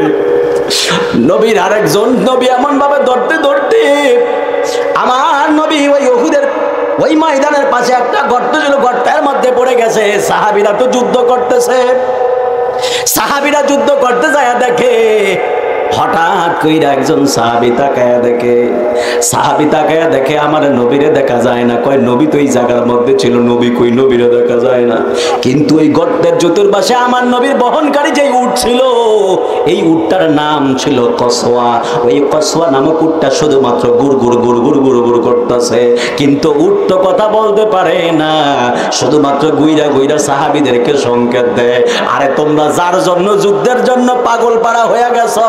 নবীর আরেকজন নবী এমন ভাবে ধরতে ধরতে আমার নবী ওই উহুদের ওই ময়দানের পাশে একটা গর্ত ছিল, গর্তের মধ্যে পড়ে গেছে। সাহাবীরা তো যুদ্ধ করতেছে, সাহাবীরা যুদ্ধ করতে যায় দেখে, হঠাৎ কইরা একজন সাহাবী তাকায়া দেখে, সাহাবী তাকায়া দেখে আমার নবীরে দেখা যায় না। কয় নবী তো এই জায়গার মধ্যে ছিল, নবী কই? নবীরে দেখা যায় না। কিন্তু ওই গর্তের চতুর্পাশে আমার নবীর বহনকারী যে উট ছিল, এই উটটার নাম ছিল কসওয়া। ওই কসওয়া নামক উটটা শুধুমাত্র গুড় গুড় গুড় গুড় গুড় গুড় করতেছে, কিন্তু উট তো কথা বলতে পারে না, শুধুমাত্র গুইরা গুইরা সাহাবীদেরকে সংকেত দেয়, আরে তোমরা যার জন্য যুদ্ধের জন্য পাগল পাড়া হয়ে গেছো,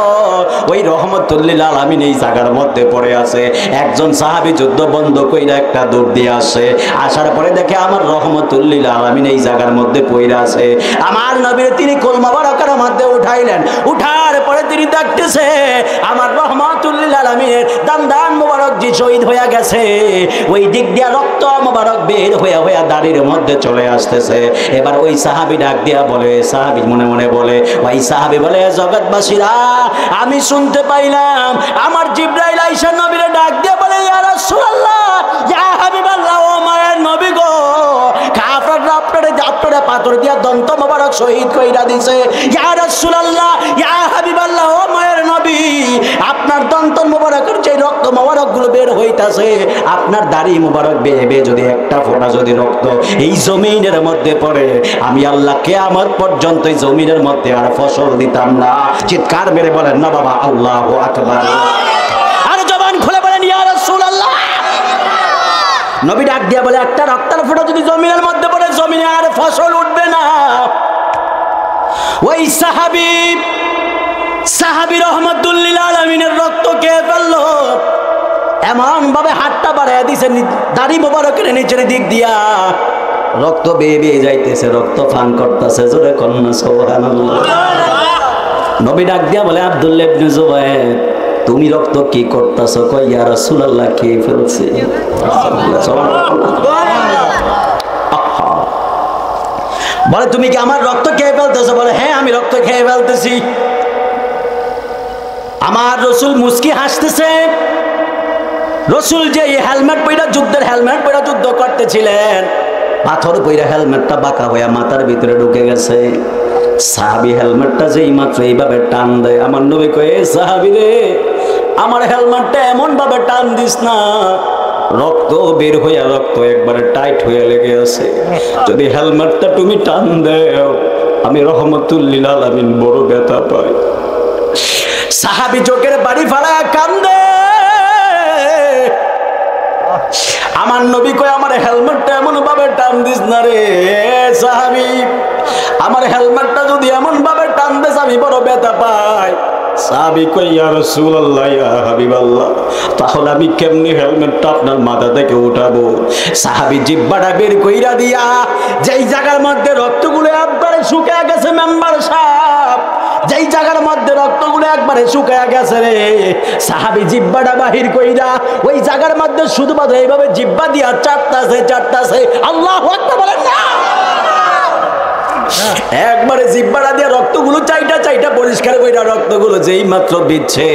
ওই রহমতুল লিল আলামিন এই জায়গার মধ্যে পড়ে আছে। একজন সাহাবী যুদ্ধ বন্ধ কইরা একটা দৌড় দিয়ে আসে, আসার পরে দেখে আমার রহমতুল লিল আলামিন এই জায়গার মধ্যে পড়ে আছে। আমার নবীর তিনি কোল মোবারকের মধ্যে উঠাইলেন, উঠার পরে তিনি দেখতেছে আমার রহমতুল লিল আলামিনের দান মোবারক যে শহীদ হয়ে গেছে, ওই দিক দিয়া রক্ত মোবারক বের হয়ে হয়ে দাড়ির মধ্যে চলে আসতেছে। এবার ওই সাহাবী ডাক দিয়া বলে, সাহাবী মনে মনে বলে, ওই সাহাবী বলে, জগৎবাসীরা আমি শুনতে পাইলাম আমার জিবরাইল আইসা নবীরে ডাক দিয়ে বলে, ইয়া রাসূলুল্লাহ, ইয়া হাবিবাল্লাহ, ও মায়ের নবী গো, কাফেররা আপনারে পাথর দিয়া দন্ত মোবারক শহীদ কইরা দিছে। ইয়া রাসূলুল্লাহ, ইয়া হাবিবাল্লাহ, ও মায়ের নবী, আপনার দন্ত মোবারকের যে রক্ত মোবারক গুলো বের হইতাছে, আপনার দাড়ি মোবারক বেয়ে বেয়ে যদি একটা ফোঁটা যদি রক্ত এই জমিনের মধ্যে পড়ে, আমি আল্লাহ কিয়ামত পর্যন্ত এই জমিনের মধ্যে আর ফসল দিতাম না। চিৎকার মেরে বলেন না বাবা আল্লাহু আকবার। আর জবান খুলে বলেন ইয়া রাসূলুল্লাহ। নবী ডাক দিয়া বলে, একটা রক্তের ফোঁটা যদি জমিনের মধ্যে পড়ে, জমিনে আর ফসল উঠবে না। ওই সাহাবী রহমতুল লিল আলামিনের রক্ত কে ফেললো, এমন ভাবে হাতটা বাড়াইয়া দিছে দাড়ি মোবারকের নিচের দিক দিয়া, রক্ত বেয়ে বেয়ে যাইতেছে, রক্ত ফান করতেছে। জোরে কন্যা সুবহানাল্লাহ। নবী ডাক দিয়া বলে, আব্দুল্লাহ ইবনে জুবায়ের, তুমি রক্ত কি করতেছো? কই ইয়া রাসূলুল্লাহ কে ফেলছে। বলে, তুমি কি আমার রক্ত খেয়ে ফেলতেছো? বলে, হ্যাঁ আমি রক্ত খেয়ে ফেলতেছি। আমার রাসূল মুস্কি হাসতেছে। রাসূল যে হেলমেট পইরা যুদ্ধের হেলমেট পইরা যুদ্ধ করতেছিলেন, পাথর পইরা হেলমেটটা বাঁকা হয়ে মাথার ভিতরে ঢুকে গেছে। সাহাবী হেলমেটটা যেই মাত্র এইভাবে টান দেয়, আমার নবী কয়, এ সাহাবী রে, আমার হেলমেটটা এমন ভাবে টান দিস না, রক্ত বের হইয়া রক্ত একবারে টাইট হয়ে লেগে আছে। যদি হেলমেটটা তুমি টান দেও, আমি রহমতুল লিল আলামিন বড় ব্যথা পাই। সাহাবী চোখের বাড়ি ফাড়ায় কান্দে। আমার নবী কয়, আমার হেলমেটটা এমন ভাবে টান দিস না রে সাহাবী, আমার হেলমেটটা যদি এমন ভাবে টান দিস আমি বড় ব্যথা পাই। সাহাবী কয়, ইয়া রাসূলুল্লাহ, ইয়া হাবিবাল্লাহ, তাহলে আমি কেমনি হেলমেটটা আপনার মাথা থেকে উঠাবো? সাহাবী জিহ্বাটা বের কইরা দিয়া যেই জায়গার মধ্যে রক্তগুলো একবারে শুকিয়ে গেছে, মেম্বার সাহেব, যেই জায়গার মধ্যে রক্তগুলো একবারে শুকিয়ে গেছে রে, সাহাবী জিহ্বাটা বাহির কইরা ওই জায়গার মধ্যে শুধুমাত্র এইভাবে জিহ্বা দিয়া চাটতাছে। আল্লাহু আকবার বলেন না? একবারে জিহ্বাটা দিয়ে রক্তগুলো চাইটা পরিষ্কার কইরা রক্তগুলো যেই মাত্র দিচ্ছে,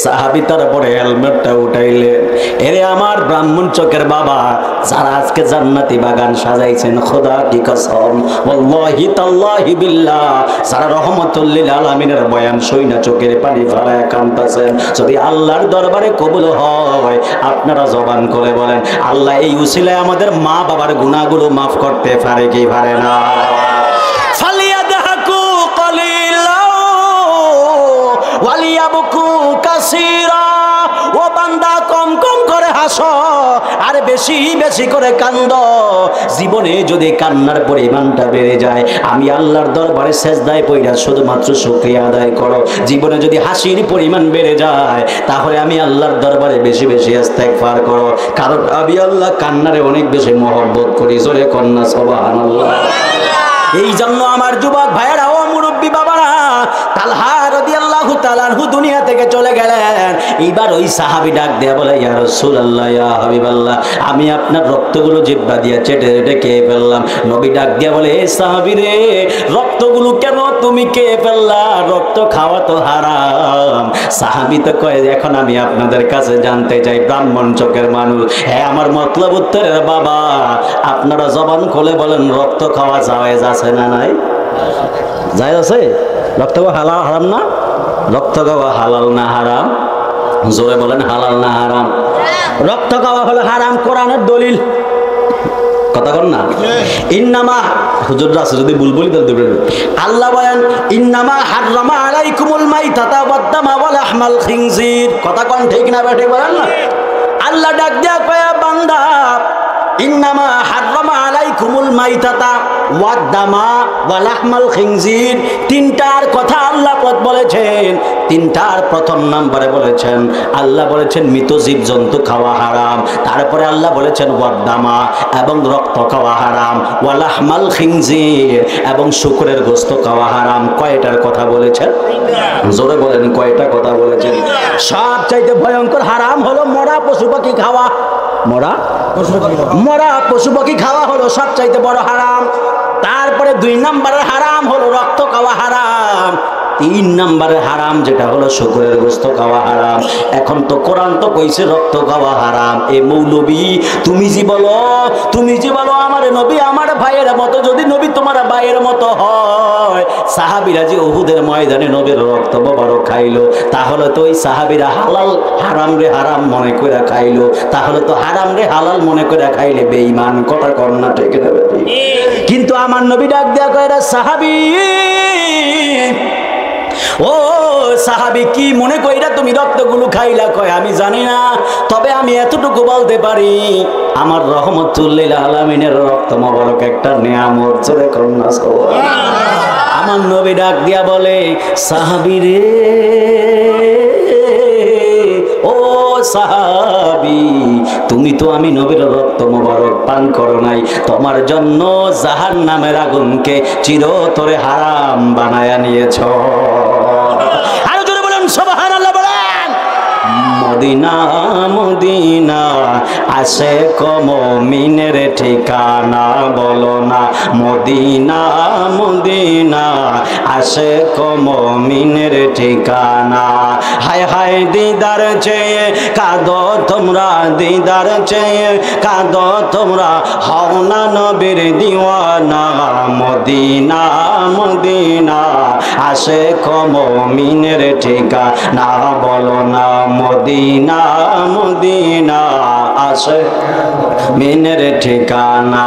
সাহাবী তারপরে হেলমেটটা উঠাইলেন। এরে আমার ব্রাহ্মণ চোখের বাবা, যারা আজকে জান্নাতি বাগান সাজাইছেন, খোদা কি কসম, ওয়াল্লাহি তাল্লাহি বিল্লাহ, যারা রহমতুল লিল আলামিনের বয়ান শুইনা চোখের পানি ফেলায় কাঁদতেছেন, যদি আল্লাহর দরবারে কবুল হয়, আপনারা জবান করে বলেন, আল্লাহ এই উসিলায় আমাদের মা বাবার গুনাহগুলো মাফ করতে পারে কি পারে না? ফালিয়াদহাকু কলিলা ওয়ালিয়াবকু কাসীরা। ও বান্দা, কম কম করে হাসো আর বেশি বেশি করে কান্দো। জীবনে যদি কান্নার পরিমাণটা বেড়ে যায়, আমি আল্লাহর দরবারে সেজদায় পইরা শুধুমাত্র শুকরিয়া আদায় করো। জীবনে যদি হাসির পরিমাণ বেড়ে যায়, তাহলে আমি আল্লাহর দরবারে বেশি বেশি ইস্তেগফার করো, কারণ আমি আল্লাহ কান্নারে অনেক বেশি মহব্বত করি। জোরে কন্যা সুবহানাল্লাহ। এই জন্য আমার যুবক ভাইয়েরা, ও মুরব্বী বাবারা, তালহা রাদিয়াল্লাহু তাআলা আনহু দুনিয়া থেকে চলে গেলেন। এইবার ওই সাহাবী ডাক দেয়া বলে, ইয়া রাসূলুল্লাহ, ইয়া হাবিবাল্লাহ, আমি আপনার রক্তগুলো জিহ্বা দিয়ে চেটে চেটে খেয়ে ফেললাম। নবী ডাক দেয়া বলে, এ সাহাবী রে, রক্তগুলো কেন তুমি খেয়ে ফেললা? রক্ত খাওয়া তো হারাম। সাহাবী তো কয়, এখন আমি আপনাদের কাছে জানতে চাই, ব্রাহ্মণ চোখের মানুষ, হ্যাঁ আমার মতলব উত্তরের বাবা, আপনারা জবান খুলে বলেন, রক্ত খাওয়া জায়েজ আছে না নাই? জায়েজ আছে? রক্ত খাওয়া হালাল হারাম না? রক্ত খাওয়া হালাল না হারাম? জোরে বলেন, হালাল না হারাম? রক্ত খাওয়া হলো হারাম, কোরআনের দলিল। কথা কর না? ইন্নামা, হুজুররা আছে, যদি ভুল বলি তাহলে দেবেন। আল্লাহ বলেন, ইন্নামা হাররামা আলাইকুমুল মাইতাতা ওয়াদ-দামা ওয়া লাহমাল খিনজির। কথা কোন ঠিক না বেঠিক বলেন না? আল্লাহ ডাক দেয়া কয়, বান্দা, ইন্নামা হাররামা আলাইকুমুল মাইতাতা ওয়াদ-দামা ওয়া লাহমাল খিনজির। তিনটার কথা আল্লাহ বলেছেন। তিনটার প্রথম নম্বরে বলেছেন, আল্লাহ বলেছেন মৃত জীবজন্তু খাওয়া হারাম। তারপরে আল্লাহ বলেছেন ওয়াদ-দামা, এবং রক্ত খাওয়া হারাম, ওয়া লাহমাল খিনজির, এবং শুকরের গোশত খাওয়া হারাম। কয়টার কথা বলেছেন? জোরে বলেন, কয়টা কথা বলেছেন? সবচাইতে ভয়ঙ্কর হারাম হলো মরা পশু পাখি খাওয়া। মরা পশু পাখি খাওয়া হলো সবচাইতে বড় হারাম। তারপরে 2 নম্বরের হারাম হলো রক্ত খাওয়া হারাম। 3 নম্বরের হারাম যেটা হলো শুকরের গোশত খাওয়া হারাম। এখন তো কোরআন তো কইছে রক্ত খাওয়া হারাম। এ মৌলবী, তুমি জি বলো আমার নবী আমার ভাইয়ের মতো, যদি নবী তোমার ভাইয়ের মতো হয়, সাহাবীরা যে উহুদের ময়দানে নবীর রক্ত মোবারক খাইলো, তাহলে তো ওই সাহাবীরা হারাম রে হারাম মনে করে খাইলো, তাহলে তো হারাম রে হালাল মনে করে খাইলে বেঈমান। কথা কর না ঠিক না? কিন্তু আমার নবী ডাক দেয়া কয়, সাহাবী, ও সাহাবী, কি মনে কইরা তুমি রক্তগুলো খাইলা? কয়, আমি জানি না, তবে আমি এতটুকু বলতে পারি, আমার রহমতুল লিল আলামিনের রক্ত মোবারক একটা নিয়ামত। জোরে কন্যা সুবহানাল্লাহ। আমার নবী ডাক দিয়া বলে, সাহাবী রে, ও সাহাবী, তুমি তো আমি নবীর রক্ত মোবারক পান করো নাই, তোমার জন্য জাহান্নামের আগুনকে চিরতরে হারাম বানায়া নিয়েছ। আরো জোরে বলেন সুবহানাল্লাহ বলেন। মদিনা মদিনা আশিক মুমিনের ঠিকানা বলো না মদিনা মদিনা আশিক মুমিনের ঠিকানা হায় হায় দিদার চেয়ে কাঁদো তোমরা দিদার চেয়ে কাঁদো তোমরা হও না নবীর দিওয়ানা মদিনা মদিনা আশিক মুমিনের ঠিকানা বলো না মদিনা মদিনা আশিক মুমিনের ঠিকানা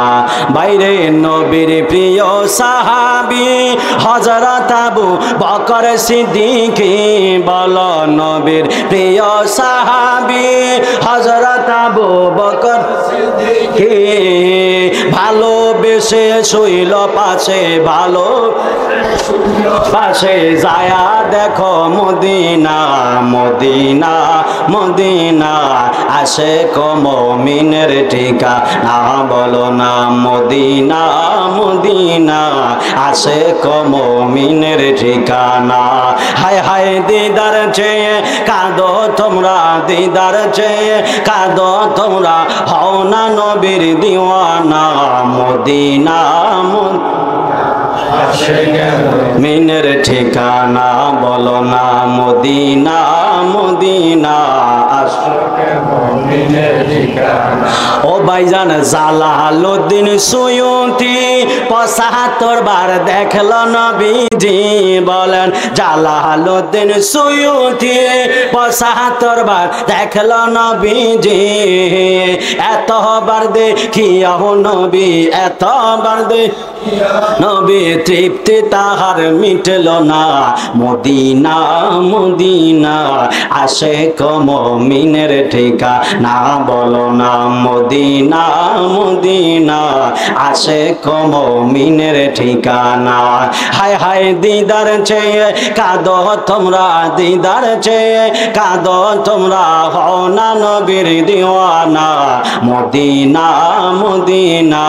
বাইরে নবীর প্রিয় সাহাবী হযরত আবু বকর সিদ্দিক বলো নবীর প্রিয় সাহাবী হযরত আবু বকর সিদ্দিক ভালোবেসে শুইল পাশে ভালো পাশে যায়া দেখো মদিনা মদিনা মদিনা আশিক মুমিনের ঠিকানা বলো না মদিনা মদিনা আশিক মুমিনের ঠিকানা হায় হায় দিদার চেয়ে কাঁদো তোমরা দিদার চেয়ে কাঁদো তোমরা হও না নবীর দিওয়ানা মদিনা মিনের ঠিকানা বলো না মদিনা মদিনা ও ভাইজান জালালউদ্দিন সুয়ুতি ৭৫ বার দেখল নবীজি বলেন জালালউদ্দিন সুয়ুতি ৭৫ বার দেখল নবীজি এতবার দেখিয়াও নবী এতবার নবী তৃপ্তি তাহার মিটল না মদিনা মদিনা আশিক মুমিনের ঠিকানা বলো না মদিনা মদিনা আশিক মুমিনের ঠিকানা হায় হায় দিদার চেয়ে কাঁদো তোমরা দিদার চেয়ে কাঁদো তোমরা হও না নবীর দিওয়ানা মদিনা মদিনা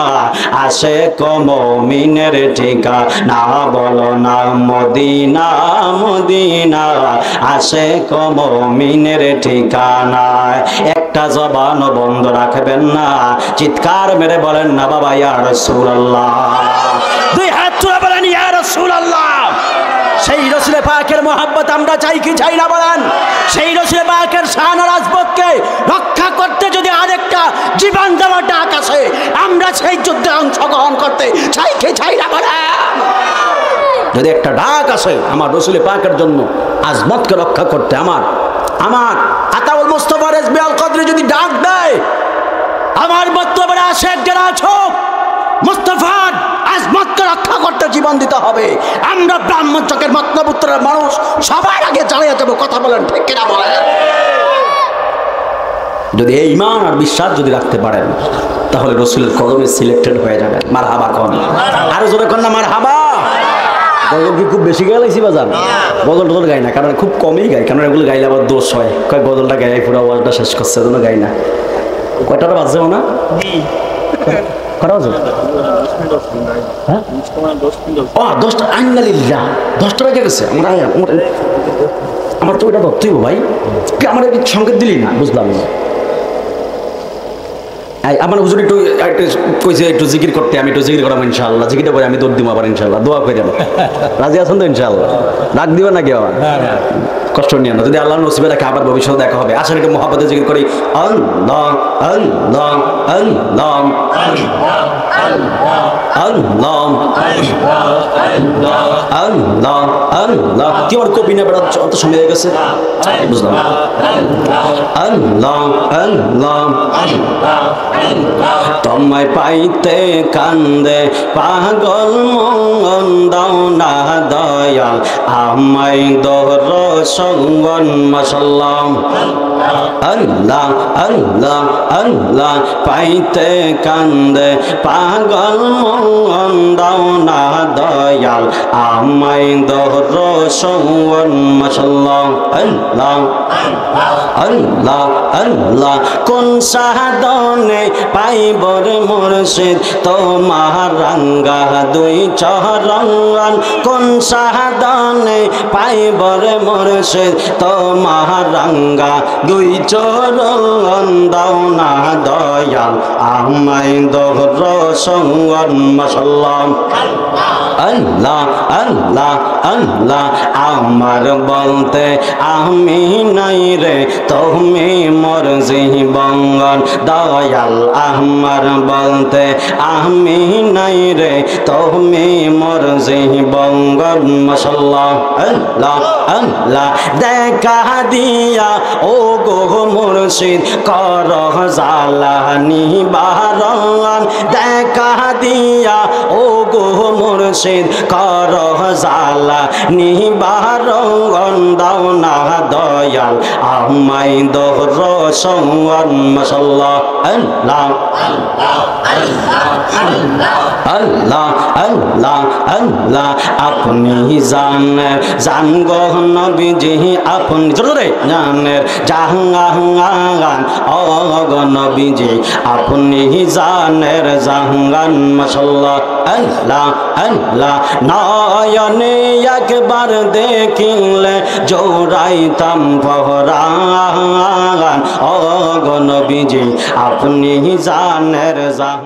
আশিক মুমিনের ঠিকানা বলো না মদিনা মদিনা আশিক মুমিনের ঠিকানা একটা জবান বন্ধ রাখবেন না চিৎকার মেরে বলেন না বাবা ইয়া রাসূলুল্লাহ দুই হাত তুলে বলেন ইয়া রাসূলুল্লাহ সেই রাসূল পাকের মহব্বত আমরা চাই কি চাই না বলেন সেই রাসূল পাকের শান আর আজমতকে রক্ষা করতে যদি আরেকটা জীবন দেওয়া ডাক আছে আমরা সেই যুদ্ধে অংশগ্রহণ করতে চাই কি চাই না বলেন যদি একটা ডাক আসে আমার রাসূল পাকের জন্য আজমতকে রক্ষা করতে আমার আতাউল মুস্তাফা রেজবি আল কদরি যদি ডাক দেয় আমার বর্তমানে আশেক যারা আছো মুস্তাফার আজমতকে রক্ষা করতে জীবন দিতে হবে আমরা ব্রাহ্মণ চকের মতনপুত্রের মানুষ সবার আগে চালিয়ে যাবো কথা বলেন ঠিক কিনা বলেন যদি এই ঈমান আর বিশ্বাস যদি রাখতে পারেন তাহলে রাসূলের কদমে সিলেক্টেড হয়ে যাবেন মারহাবা কোন আরো জোরে কোন না মারহাবা গজল কি খুব বেশি গাইছি বাজান গজল টজল গাই না কারণ খুব কমই গাই কারণ এগুলো গাইলে আবার দোষ হয় কয় গজলটা গাই পুরো ওয়াজটা শেষ করছে এজন্য গাই না কয়টাটা বাজছে না কটা বাজে হ্যাঁ 10টা আইনালিল্লাহ 10টা বেজে গেছে আমার তো ওইটা ধরতেই ভাই আমার একটু সংকেত দিলি না বুঝলাম না আমার হুজুর একটু কইছে একটু জিকির করতে আমি একটু জিকির করাবো ইনশাআল্লাহ জিকিরটা করে আমি দৌড় দিব আবার ইনশাআল্লাহ দোয়া করে দেবো রাজি আছেন তো ইনশাআল্লাহ ডাক দিবে নাকি আবার কষ্ট নিয়ে না যদি আল্লাহ নসিবে রাখে আবার ভবিষ্যতে দেখা হবে আসেন একটু মহব্বতে জিকির করি আল্লাহ আল্লাহ আল্লাহ আল্লাহ আল্লাহ আল্লাহ কি আমার কপি না বেড়া অত সময় হয়ে গেছে বুঝলাম আল্লাহ আল্লাহ তোমায় পাইতে কান্দে পাগল মন দাও না দয়াল আমায় দর্শন মাশাআল্লাহ আল্লাহ আল্লাহ আল্লাহ পাইতে কান্দে পাগল মন দাও না দয়াল আমায় দর্শন মাশাআল্লাহ আল্লাহ আল্লাহ আল্লাহ কোন সাধনে পাইবর মুর্শিদ তোমার রঙ্গা দুই চরণ কোন সাধনে পাইবর মুর্শিদ মুর্শিদ তোমার রাঙ্গা দুই চরণ দাও না দয়াল আমায় দোহর সঙ্গন মাশাআল্লাহ আল্লাহ আল্লাহ আল্লাহ আমার বলতে আমি নাই রে তুমি মোর জীবন দয়াল আমার বলতে আমি নাই রে তুমি মোর জীবন মাশাআল্লাহ আল্লাহ আল্লাহ দেখা দিয়া ও গো মুর্শিদ কর জালা নিবারণ দেখা দিয়া ও গো মুর্শিদ কর জালা নিবারণ দাও না দয়াল আমায় দোহর সঙ্গন মাশাআল্লাহ আল্লাহ আল্লাহ আল্লাহ আল্লাহ আপনি জানেন জান গো নবীজি আপনি জোরে জানেন জাহাঙ্গান ও গো নবীজি আপনি জানেন জাহাঙ্গান মাশাআল্লাহ আল্লাহ আল্লাহ নয়নে একবার দেখিলে জোড়াইতাম পরাণ ও গো নবীজি আপনি জানেন জাহাঙ্গান